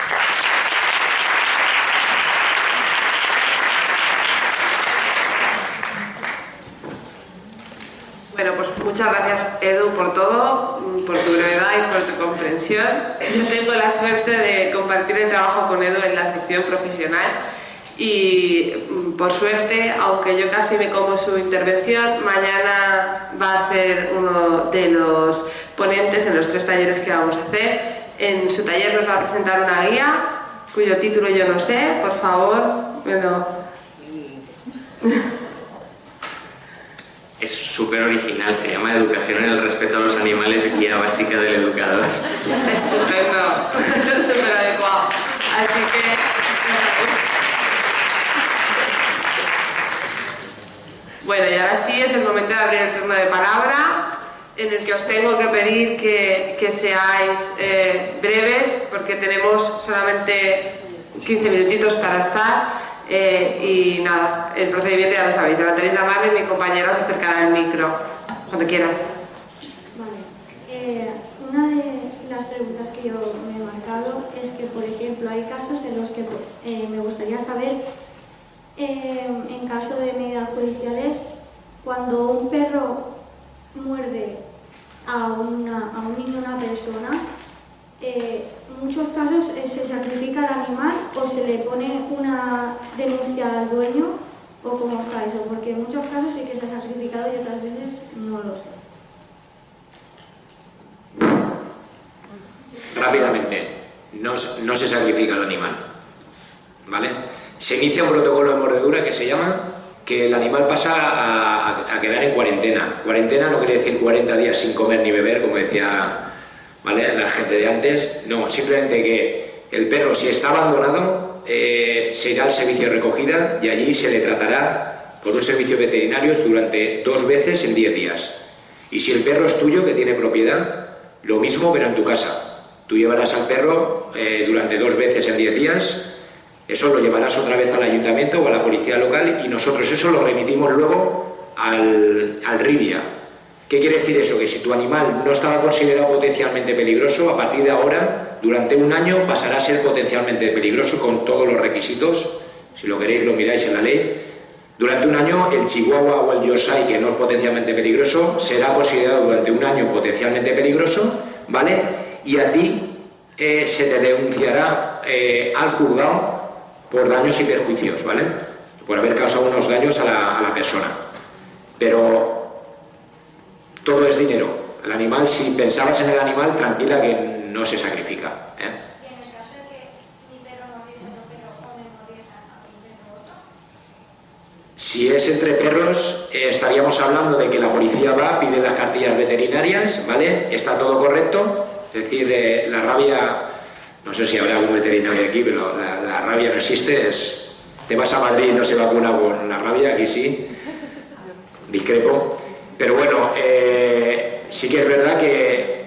Bueno, pues muchas gracias, Edu, por todo, por tu brevedad y por tu comprensión. Yo tengo la suerte de compartir el trabajo con Edu en la sección profesional y, por suerte, aunque yo casi me como su intervención, mañana va a ser uno de los ponentes en los 3 talleres que vamos a hacer. En su taller nos va a presentar una guía, cuyo título yo no sé, por favor, Es súper original, se llama Educación en el respeto a los animales, guía básica del educador. Estupendo, súper adecuado. Así que... Bueno, y ahora sí es el momento de abrir el turno de palabra, en el que os tengo que pedir que seáis breves, porque tenemos solamente 15 minutitos para estar. Y nada, el procedimiento ya lo sabéis, levantaréis la mano y mi compañero os acercará el micro, cuando quieras. Vale, una de las preguntas que yo me he marcado es que, por ejemplo, hay casos en los que me gustaría saber, en caso de medidas judiciales, cuando un perro muerde a un niño o una persona, en muchos casos se sacrifica al animal o se le pone una denuncia al dueño, o cómo está eso, porque en muchos casos sí que se ha sacrificado y otras veces no lo sé. Rápidamente, no se sacrifica el animal, ¿vale? Se inicia un protocolo de mordedura que se llama que el animal pasa a quedar en cuarentena. Cuarentena no quiere decir 40 días sin comer ni beber, como decía, ¿vale?, la gente de antes. No, simplemente que el perro, si está abandonado, se irá al servicio de recogida y allí se le tratará por un servicio veterinario durante 2 veces en 10 días. Y si el perro es tuyo, que tiene propiedad, lo mismo, pero en tu casa. Tú llevarás al perro durante 2 veces en 10 días, eso lo llevarás otra vez al ayuntamiento o a la policía local y nosotros eso lo remitimos luego al RIBIA. ¿Qué quiere decir eso? Que si tu animal no estaba considerado potencialmente peligroso, a partir de ahora, durante un año pasará a ser potencialmente peligroso con todos los requisitos. Si lo queréis lo miráis en la ley. Durante un año el chihuahua o el yorkshire, que no es potencialmente peligroso, será considerado durante un año potencialmente peligroso, ¿vale? Y a ti se te denunciará al juzgado por daños y perjuicios, ¿vale? Por haber causado unos daños a la persona. Pero todo es dinero. El animal, si pensabas en el animal, tranquila que no se sacrifica, ¿eh? Y en el caso de que mi perro muriese, otro perro o me muriese a mi perro otro. Si es entre perros, estaríamos hablando de que la policía va, pide las cartillas veterinarias, ¿vale? Está todo correcto. Es decir, la rabia, no sé si habrá algún veterinario aquí, pero la rabia no existe. Te vas a Madrid y no se vacuna con la rabia, aquí sí. Discrepo. Pero bueno, sí que es verdad que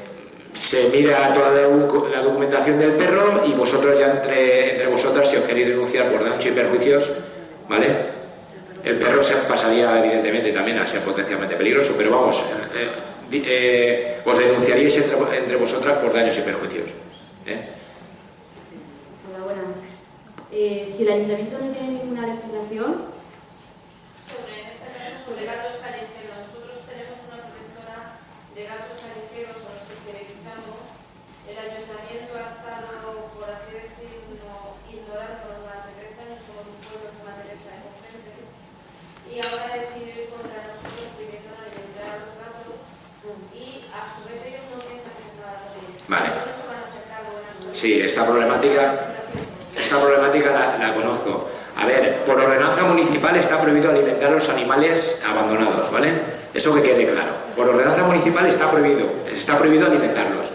se mira toda la documentación del perro y vosotros ya entre vosotras, si os queréis denunciar por daños y perjuicios, ¿vale? El perro se pasaría evidentemente también a ser potencialmente peligroso, pero vamos, os denunciaríais entre vosotras por daños y perjuicios. Hola, buenas. Si el ayuntamiento no tiene ninguna legislación sobre gatos callejeros, nosotros tenemos una protectora de gatos callejeros a los que esterilizamos. El ayuntamiento ha estado, por así decirlo, ignorando durante 3 años como un pueblo de Madre Teresa inocente, y ahora ha decidido ir contra nosotros pidiendo la libertad a los gatos y a su vez ellos no piensan hacer nada con ellos. Vale. Sí, esta problemática la conozco. A ver, por ordenanza municipal está prohibido alimentar a los animales abandonados, ¿vale? Eso que quede claro. Por ordenanza municipal está prohibido alimentarlos.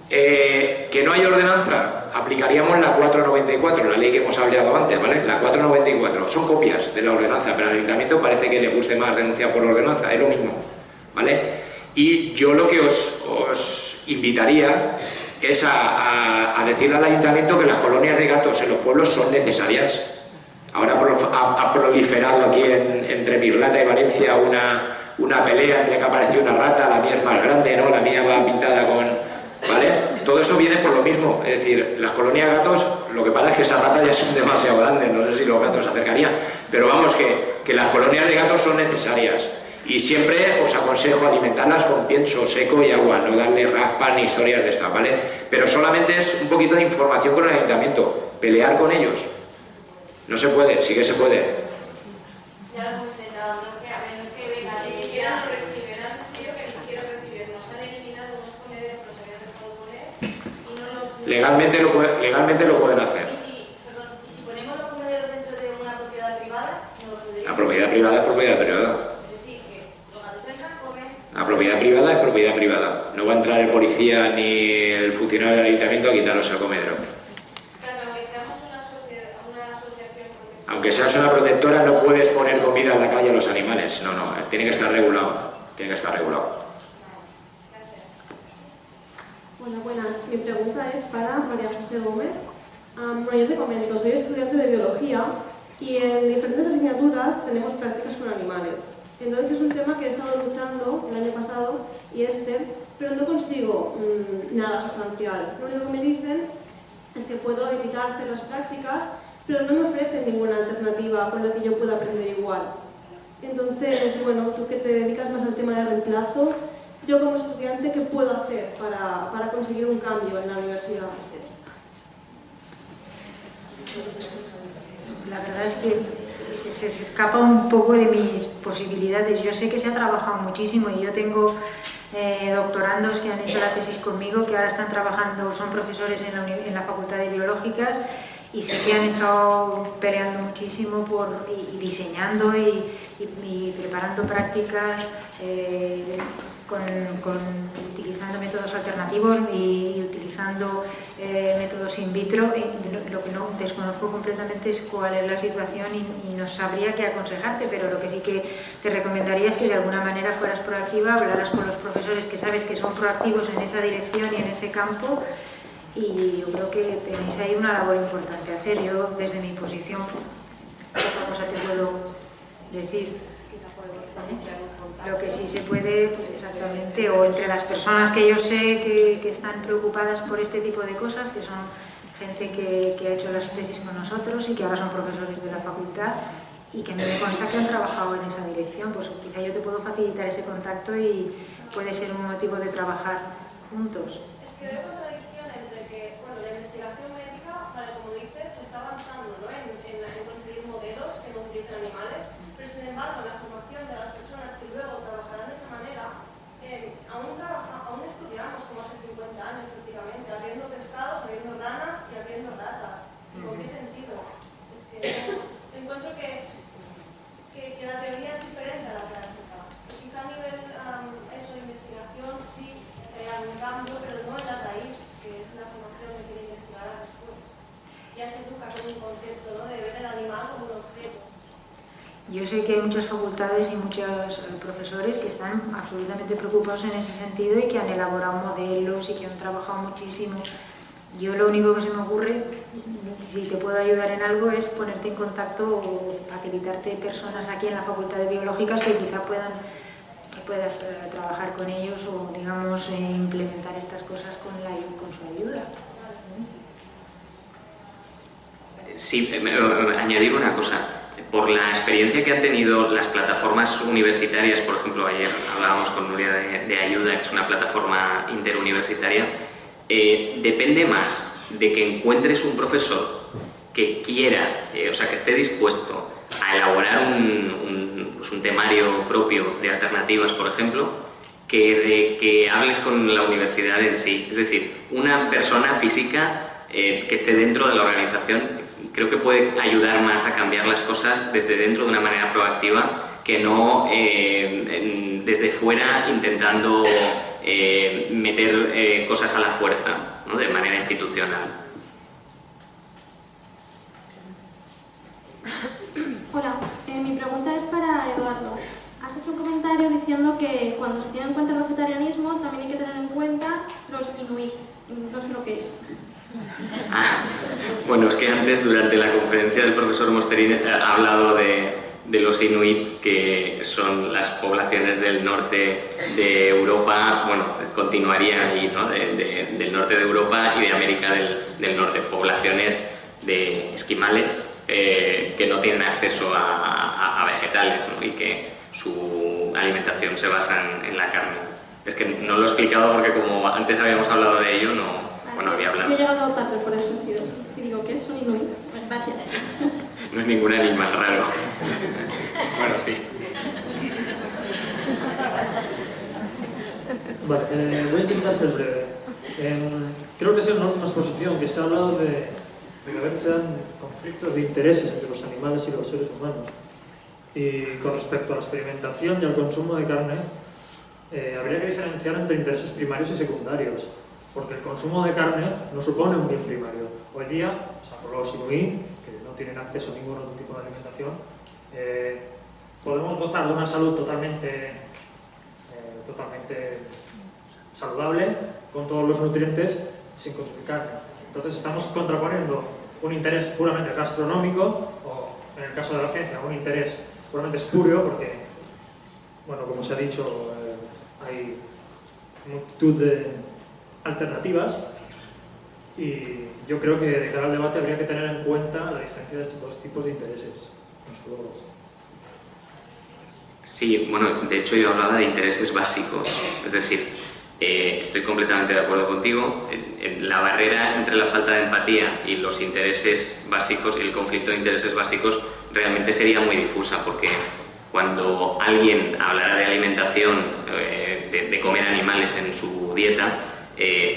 Que no hay ordenanza, aplicaríamos la 494, la ley que hemos hablado antes, ¿vale? La 494, son copias de la ordenanza, pero al ayuntamiento parece que le guste más denunciar por ordenanza, es lo mismo, ¿vale? Y yo lo que os invitaría es a decirle al ayuntamiento que las colonias de gatos en los pueblos son necesarias. Ahora ha proliferado aquí entre Mirlata y Valencia una pelea entre que apareció una rata, la mía es más grande, ¿no? La mía va pintada con... ¿Vale? Todo eso viene por lo mismo, es decir, las colonias de gatos, lo que pasa es que esas ratas ya son demasiado grandes, no sé si los gatos se acercarían, pero vamos, que las colonias de gatos son necesarias. Y siempre os aconsejo alimentarlas con pienso seco y agua, no darle raspa ni historias de estas, ¿vale? Pero solamente es un poquito de información con el ayuntamiento, pelear con ellos. No se puede, sí que se puede. Ya lo hemos intentado, no es que venga de ella. No reciben, han decidido que ni siquiera reciben. Nos han eliminado unos comederos que nos habían dejado poner y no los... Legalmente lo pueden hacer. ¿Y si ponemos los comederos dentro de una propiedad privada? No lo podríamos. La propiedad privada es propiedad privada. Es decir, que los gatos entran, comen... La propiedad privada es propiedad privada. No va a entrar el policía ni el funcionario del ayuntamiento a quitaros el comedero. Aunque seas una protectora, no puedes poner comida en la calle a los animales. No, tiene que estar regulado. Tiene que estar regulado. Hola, buenas. Mi pregunta es para María José Gómez. Bueno, yo te comento, soy estudiante de biología y en diferentes asignaturas tenemos prácticas con animales. Entonces es un tema que he estado luchando el año pasado y pero no consigo nada sustancial. Lo único que me dicen es que puedo evitar hacer las prácticas, pero no me ofrecen ninguna alternativa con la que yo pueda aprender igual. Entonces, bueno, tú que te dedicas más al tema de reemplazo, yo como estudiante, ¿qué puedo hacer para conseguir un cambio en la universidad? La verdad es que se escapa un poco de mis posibilidades. Yo sé que se ha trabajado muchísimo y yo tengo doctorandos que han hecho la tesis conmigo, que ahora están trabajando, son profesores en la Facultad de Biológicas, y sé que han estado peleando muchísimo y diseñando y preparando prácticas utilizando métodos alternativos y utilizando utilizando métodos in vitro. Lo que no desconozco completamente es cuál es la situación y no sabría qué aconsejarte, pero lo que sí que te recomendaría es que de alguna manera fueras proactiva, hablaras con los profesores que sabes que son proactivos en esa dirección y en ese campo, y yo creo que tenéis ahí una labor importante a hacer. Yo desde mi posición poca cosa te puedo decir. Lo que sí se puede, pues exactamente, o entre las personas que yo sé que están preocupadas por este tipo de cosas, que son gente que ha hecho las tesis con nosotros y que ahora son profesores de la facultad y que me consta que han trabajado en esa dirección, pues quizá yo te puedo facilitar ese contacto y puede ser un motivo de trabajar juntos. Es que veo contradicción entre que, bueno, la investigación médica, o sea, como dices, se está avanzando, ¿no?, en conseguir modelos que no utilizan animales, pero sin embargo, la formación de las personas que luego trabajarán de esa manera, aún estudiamos como hace 50 años prácticamente, abriendo pescados, abriendo ranas y abriendo ratas. ¿Con qué sentido? Es que encuentro que la teoría es diferente a la práctica. Quizá a nivel de investigación sí hay un cambio, pero no en la raíz, que es la formación que quiere investigar después. Ya se educa con un concepto, ¿no?, de ver el animal como un objeto. Yo sé que hay muchas facultades y muchos profesores que están absolutamente preocupados en ese sentido y que han elaborado modelos y que han trabajado muchísimo. Yo lo único que se me ocurre, si te puedo ayudar en algo, es ponerte en contacto o facilitarte personas aquí en la Facultad de Biológicas que quizá puedas trabajar con ellos o, digamos, implementar estas cosas con su ayuda. Sí, añadir una cosa. Por la experiencia que han tenido las plataformas universitarias, por ejemplo, ayer hablábamos con Nuria de Ayuda, que es una plataforma interuniversitaria, depende más de que encuentres un profesor que quiera, o sea, que esté dispuesto a elaborar un temario propio de alternativas, por ejemplo, que de que hables con la universidad en sí. Es decir, una persona física que esté dentro de la organización creo que puede ayudar más a cambiar las cosas desde dentro de una manera proactiva que no desde fuera intentando meter cosas a la fuerza, ¿no?, de manera institucional. Hola, mi pregunta es para Eduardo. Has hecho un comentario diciendo que cuando se tiene en cuenta el vegetarianismo también hay que tener en cuenta los inuit. No sé lo que es. Bueno, es que antes, durante la conferencia del profesor Mosterín, ha hablado de los inuit, que son las poblaciones del norte de Europa, bueno, continuaría ahí, ¿no?, del norte de Europa y de América del Norte, poblaciones de esquimales que no tienen acceso a vegetales, ¿no?, y que su alimentación se basa en la carne. Es que no lo he explicado porque como antes habíamos hablado de ello, no había hablado. Yo he llegado tarde, por eso he sido. Y digo, ¿qué es un inuit? Pues gracias. No es ningún animal raro. Bueno, sí. Vale, voy a intentar ser breve. Creo que es en una última exposición que se ha hablado de que a veces se dan conflictos de intereses entre los animales y los seres humanos. Y con respecto a la experimentación y al consumo de carne, habría que diferenciar entre intereses primarios y secundarios, porque el consumo de carne no supone un bien primario. Hoy día, salvo los inuit, que no tienen acceso a ningún otro tipo de alimentación, podemos gozar de una salud totalmente saludable, con todos los nutrientes, sin consumir carne. Entonces estamos contraponiendo un interés puramente gastronómico, o en el caso de la ciencia, un interés puramente espurio, porque, bueno, como se ha dicho, hay multitud de alternativas, y yo creo que de cara al debate habría que tener en cuenta la diferencia de estos dos tipos de intereses. Sí, bueno, de hecho yo hablaba de intereses básicos, es decir, estoy completamente de acuerdo contigo. La barrera entre la falta de empatía y los intereses básicos y el conflicto de intereses básicos realmente sería muy difusa, porque cuando alguien hablara de alimentación, de comer animales en su dieta,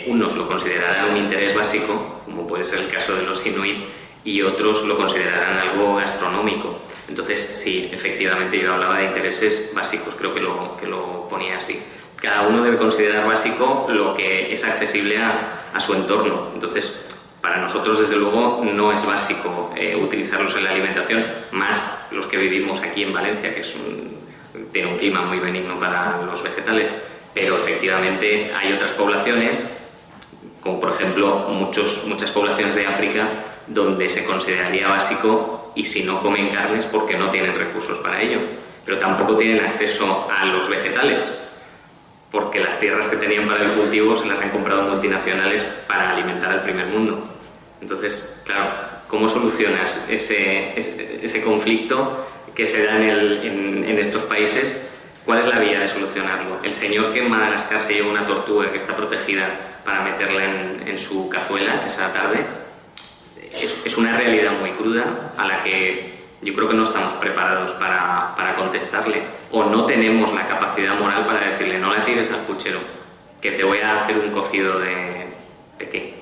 unos lo considerarán un interés básico, como puede ser el caso de los inuit, y otros lo considerarán algo gastronómico. Entonces, sí, efectivamente yo hablaba de intereses básicos, creo que lo ponía así. cada uno debe considerar básico lo que es accesible a su entorno. Entonces, para nosotros, desde luego, no es básico utilizarlos en la alimentación, más los que vivimos aquí en Valencia, que tiene un clima muy benigno para los vegetales, pero efectivamente hay otras poblaciones, como por ejemplo muchas poblaciones de África, donde se consideraría básico, y si no comen carnes porque no tienen recursos para ello, pero tampoco tienen acceso a los vegetales, porque las tierras que tenían para el cultivo se las han comprado multinacionales para alimentar al primer mundo. Entonces, claro, ¿cómo solucionas ese conflicto que se da en estos países? ¿Cuál es la vía de solucionarlo? El señor que en Madagascar se lleva una tortuga que está protegida para meterla en su cazuela esa tarde, es una realidad muy cruda a la que yo creo que no estamos preparados para contestarle, o no tenemos la capacidad moral para decirle: no la tires al puchero, que te voy a hacer un cocido de qué.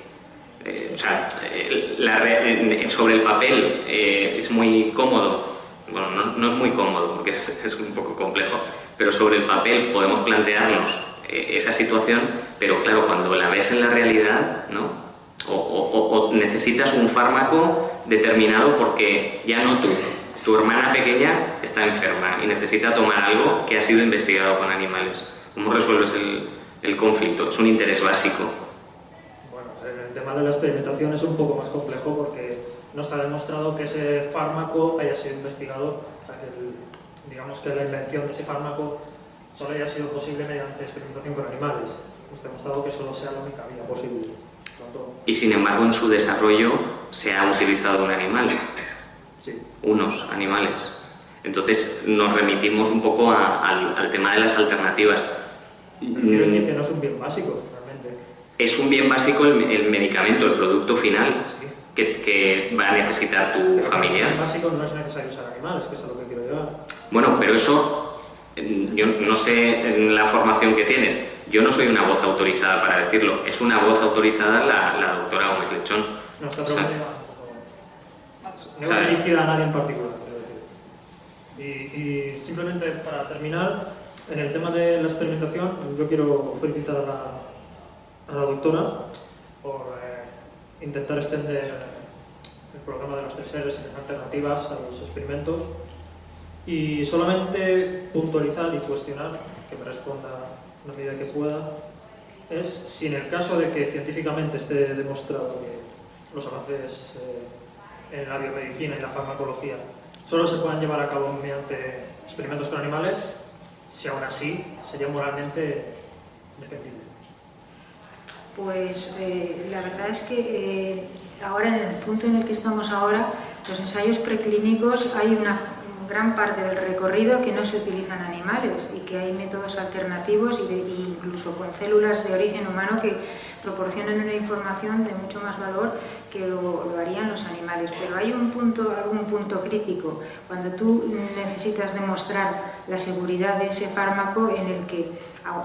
Sobre el papel es muy cómodo, bueno, no es muy cómodo porque es un poco complejo, pero sobre el papel podemos plantearnos esa situación, pero claro, cuando la ves en la realidad, ¿no? O necesitas un fármaco determinado porque ya no tú, tu hermana pequeña está enferma y necesita tomar algo que ha sido investigado con animales. ¿Cómo resuelves el conflicto? Es un interés básico. Bueno, el tema de la experimentación es un poco más complejo porque no está demostrado que ese fármaco haya sido investigado, o sea, digamos que la invención de ese fármaco solo haya sido posible mediante experimentación con animales. Está demostrado que solo sea la única vía posible. Y sin embargo, en su desarrollo se ha utilizado un animal, sí, unos animales. Entonces nos remitimos un poco al tema de las alternativas. Quiero decir que no es un bien básico, realmente. Es un bien básico el medicamento, el producto final, sí, que va a necesitar tu familia. Un bien básico no es necesario usar animales, que es a lo que quiero llegar. Bueno, pero eso, yo no sé en la formación que tienes. Yo no soy una voz autorizada para decirlo, es una voz autorizada la doctora Gómez Lechón. No, está pregunta no va dirigida a nadie en particular, quiero decir. Y simplemente para terminar, en el tema de la experimentación, yo quiero felicitar a la doctora por intentar extender el programa de las 3 R's en alternativas a los experimentos, y solamente puntualizar y cuestionar, que me responda en la medida que pueda, es si en el caso de que científicamente esté demostrado que los avances en la biomedicina y la farmacología solo se puedan llevar a cabo mediante experimentos con animales, si aún así sería moralmente defendible. Pues la verdad es que ahora, en el punto en el que estamos ahora, los ensayos preclínicos, hay una gran parte del recorrido que no se utilizan animales y que hay métodos alternativos e incluso con células de origen humano que proporcionan una información de mucho más valor que lo harían los animales. Pero hay algún punto crítico cuando tú necesitas demostrar la seguridad de ese fármaco, en el que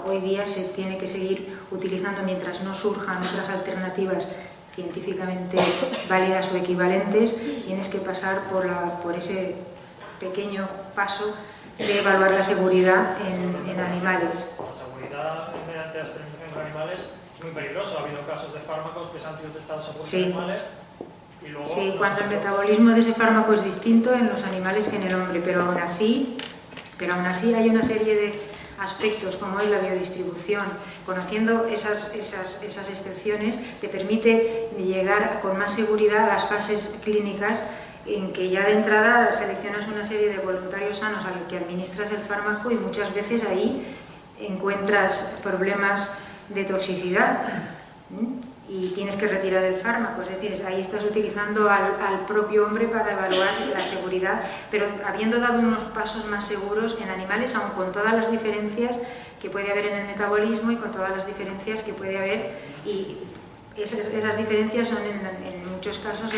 hoy día se tiene que seguir utilizando mientras no surjan otras alternativas científicamente válidas o equivalentes. Tienes que pasar por ese pequeño paso de evaluar la seguridad en animales. La seguridad mediante la experimentación con animales es muy peligroso. Ha habido casos de fármacos que se han sido testados en animales y luego... Sí, cuando el metabolismo de ese fármaco es distinto en los animales que en el hombre, pero aún así hay una serie de aspectos como es la biodistribución. Conociendo esas excepciones te permite llegar con más seguridad a las fases clínicas, en que ya de entrada seleccionas una serie de voluntarios sanos a los que administras el fármaco, y muchas veces ahí encuentras problemas de toxicidad y tienes que retirar el fármaco. Es decir, ahí estás utilizando al propio hombre para evaluar la seguridad, pero habiendo dado unos pasos más seguros en animales, aun con todas las diferencias que puede haber en el metabolismo y con todas las diferencias que puede haber, y esas diferencias son en muchos casos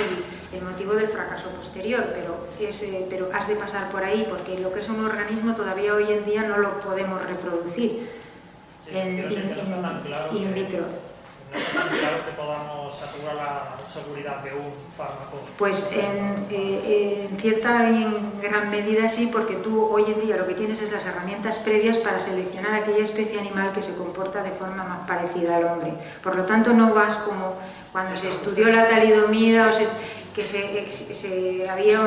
el motivo del fracaso posterior, pero has de pasar por ahí, porque lo que es un organismo todavía hoy en día no lo podemos reproducir in vitro. claro que podamos asegurar la seguridad de un fármaco? Pues en cierta y en gran medida sí, porque tú hoy en día lo que tienes es las herramientas previas para seleccionar aquella especie animal que se comporta de forma más parecida al hombre. Por lo tanto, no vas como cuando se estudió la talidomida, que se había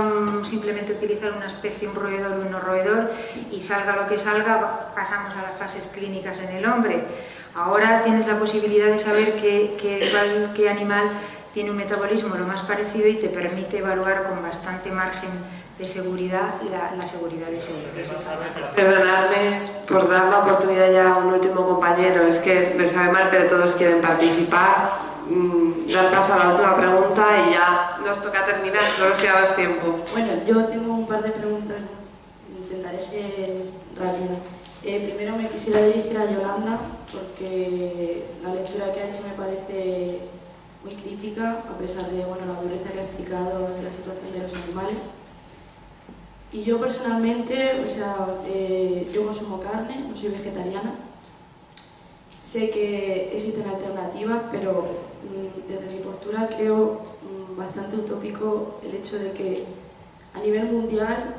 simplemente utilizar una especie, un roedor, un no roedor, y salga lo que salga, pasamos a las fases clínicas en el hombre. Ahora tienes la posibilidad de saber qué animal tiene un metabolismo lo más parecido y te permite evaluar con bastante margen de seguridad la seguridad de ese fármaco. Perdonadme por dar la oportunidad ya a un último compañero, es que me sabe mal, pero todos quieren participar. Dar paso a la última pregunta y ya nos toca terminar, no nos queda más tiempo. Bueno, yo tengo un par de preguntas, intentaré ser rápida. Primero me quisiera dirigir a Yolanda, porque la lectura que ha hecho me parece muy crítica, a pesar de la dureza que ha explicado de la situación de los animales. Y yo personalmente, yo consumo carne, no soy vegetariana. Sé que existen alternativas, pero desde mi postura creo bastante utópico el hecho de que a nivel mundial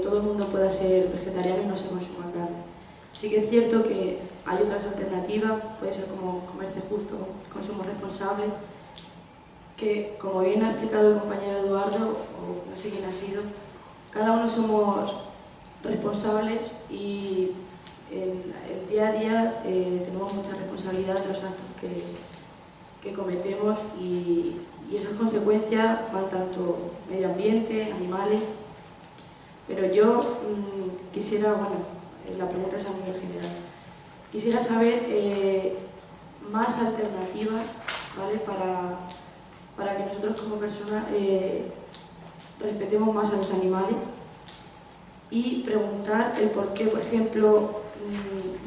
todo el mundo pueda ser vegetariano y no se consuma carne. Sí que es cierto que hay otras alternativas, puede ser como comercio justo, consumo responsable, que como bien ha explicado el compañero Eduardo, o no sé quién ha sido, cada uno somos responsables y en el día a día tenemos mucha responsabilidad de los actos que cometemos y esas consecuencias van tanto medio ambiente, animales, pero yo quisiera, la pregunta es a nivel general, quisiera saber más alternativas, ¿vale? para que nosotros como personas respetemos más a los animales y preguntar el por qué, por ejemplo,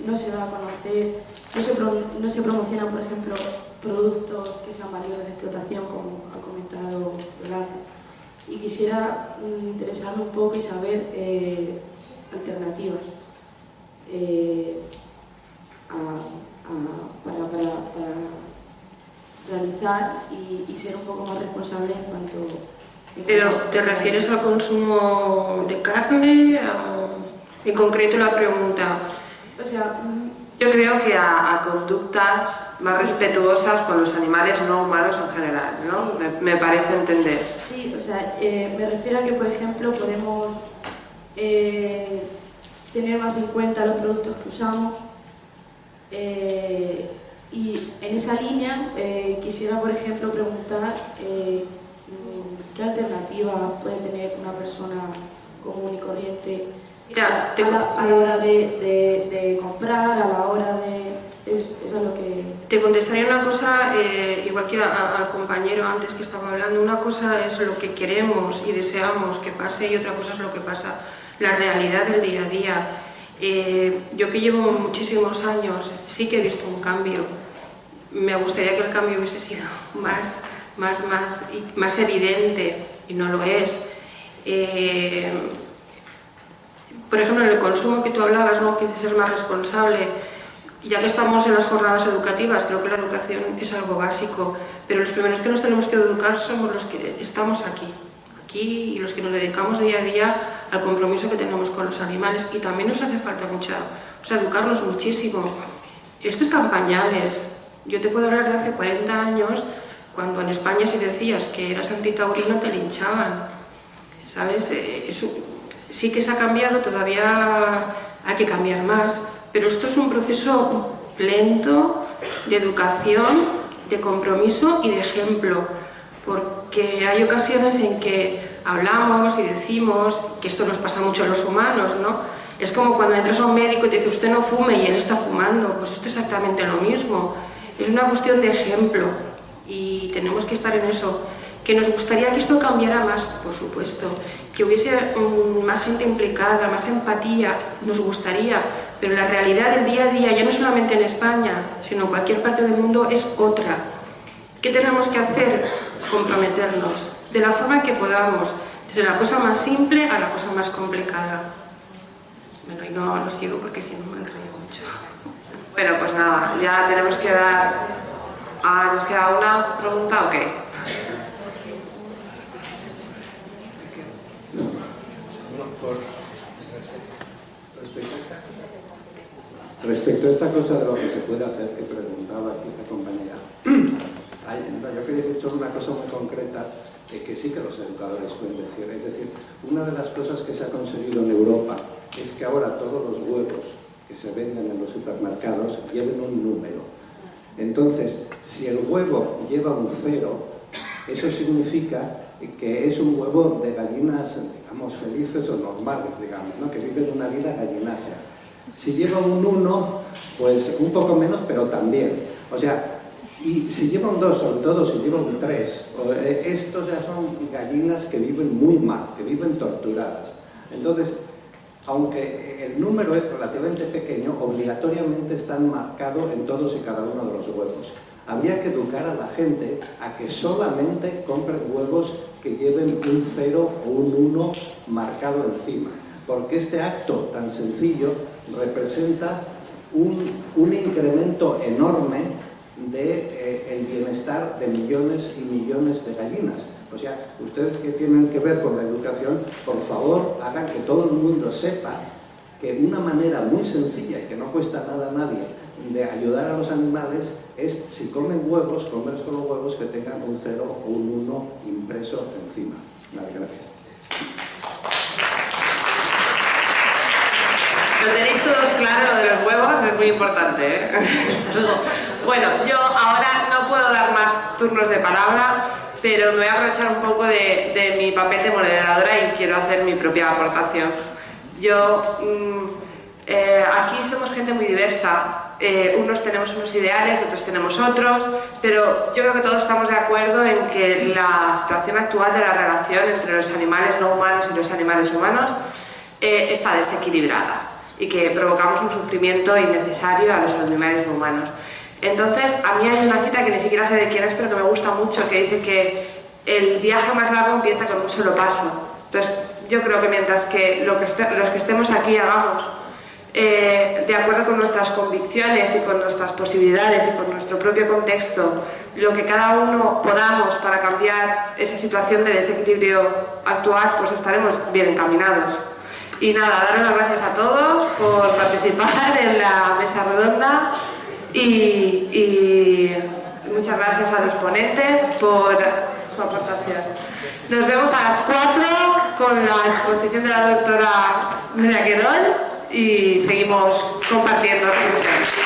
no se da a conocer, no se promocionan, por ejemplo, productos que sean válidos de explotación, como ha comentado Yolanda. Y quisiera interesarme un poco y saber alternativas para realizar y ser un poco más responsable en cuanto... ¿Pero te refieres al consumo de carne? En concreto la pregunta. O sea, yo creo que a conductas más respetuosas con los animales no humanos en general, ¿no? Sí. Me parece entender. Sí, o sea, me refiero a que, por ejemplo, podemos tener más en cuenta los productos que usamos y en esa línea quisiera, por ejemplo, preguntar qué alternativa puede tener una persona común y corriente. Mira, a la hora de comprar, a la hora de... Es a lo que... Te contestaría una cosa, igual que al compañero antes que estaba hablando, una cosa es lo que queremos y deseamos que pase y otra cosa es lo que pasa, la realidad del día a día. Yo que llevo muchísimos años sí que he visto un cambio. Me gustaría que el cambio hubiese sido más evidente y no lo es. Por ejemplo, en el consumo que tú hablabas, ¿no? Que hay que ser más responsable. Ya que estamos en las jornadas educativas, creo que la educación es algo básico, pero los primeros que nos tenemos que educar somos los que estamos aquí y los que nos dedicamos día a día al compromiso que tenemos con los animales, y también nos hace falta educarnos muchísimo. Esto está en pañales. Yo te puedo hablar de hace 40 años, cuando en España si decías que eras antitaurino te linchaban, ¿sabes? Sí que se ha cambiado, todavía hay que cambiar más, pero esto es un proceso lento de educación, de compromiso y de ejemplo, porque hay ocasiones en que hablamos y decimos que esto nos pasa mucho a los humanos, ¿no? Es como cuando entras a un médico y te dice usted no fume y él está fumando, pues esto es exactamente lo mismo, es una cuestión de ejemplo y tenemos que estar en eso. Que nos gustaría que esto cambiara más, por supuesto, que hubiese más gente implicada, más empatía, nos gustaría, pero la realidad del día a día, ya no solamente en España, sino en cualquier parte del mundo, es otra. ¿Qué tenemos que hacer? Comprometernos, de la forma que podamos, desde la cosa más simple a la cosa más complicada. Bueno, y no lo sigo porque si no me enrollo mucho. Bueno, pues nada, ya tenemos que dar ¿nos queda una pregunta o qué? Respecto a esta cosa de lo que se puede hacer, que preguntaba aquí esta compañera, yo quería decir solo una cosa muy concreta que sí que los educadores pueden decir. Es decir, una de las cosas que se ha conseguido en Europa es que ahora todos los huevos que se venden en los supermercados lleven un número. Entonces, si el huevo lleva un 0, eso significa que es un huevo de gallinas, digamos, felices o normales, digamos, ¿no? Que viven una vida gallinácea. Si lleva un 1, pues un poco menos, pero también. O sea, y si lleva un 2, sobre todo si lleva un 3, estos ya son gallinas que viven muy mal, que viven torturadas. Entonces, aunque el número es relativamente pequeño, obligatoriamente están marcados en todos y cada uno de los huevos. Habría que educar a la gente a que solamente compren huevos que lleven un 0 o un 1 marcado encima, porque este acto tan sencillo representa un incremento enorme del bienestar de millones y millones de gallinas. O sea, ustedes que tienen que ver con la educación, por favor, hagan que todo el mundo sepa que una manera muy sencilla y que no cuesta nada a nadie de ayudar a los animales es, si comen huevos, comer solo huevos que tengan un 0 o un 1 impreso encima. Vale, gracias. Lo tenéis todos claro, lo de los huevos es muy importante, ¿eh? Bueno, yo ahora no puedo dar más turnos de palabra, pero me voy a aprovechar un poco de mi papel de moderadora y quiero hacer mi propia aportación. Yo, aquí somos gente muy diversa, unos tenemos unos ideales, otros tenemos otros, pero yo creo que todos estamos de acuerdo en que la situación actual de la relación entre los animales no humanos y los animales humanos está desequilibrada y que provocamos un sufrimiento innecesario a los animales no humanos. Entonces, a mí hay una cita que ni siquiera sé de quién es, pero que me gusta mucho, que dice que el viaje más largo empieza con un solo paso. Entonces, yo creo que mientras que los que estemos aquí hagamos de acuerdo con nuestras convicciones y con nuestras posibilidades y con nuestro propio contexto, lo que cada uno podamos para cambiar esa situación de desequilibrio actual, pues estaremos bien encaminados. Y nada, daros las gracias a todos por participar en la mesa redonda y muchas gracias a los ponentes por su aportación. Nos vemos a las 4 con la exposición de la doctora Nerea Querol y seguimos compartiendo con ustedes.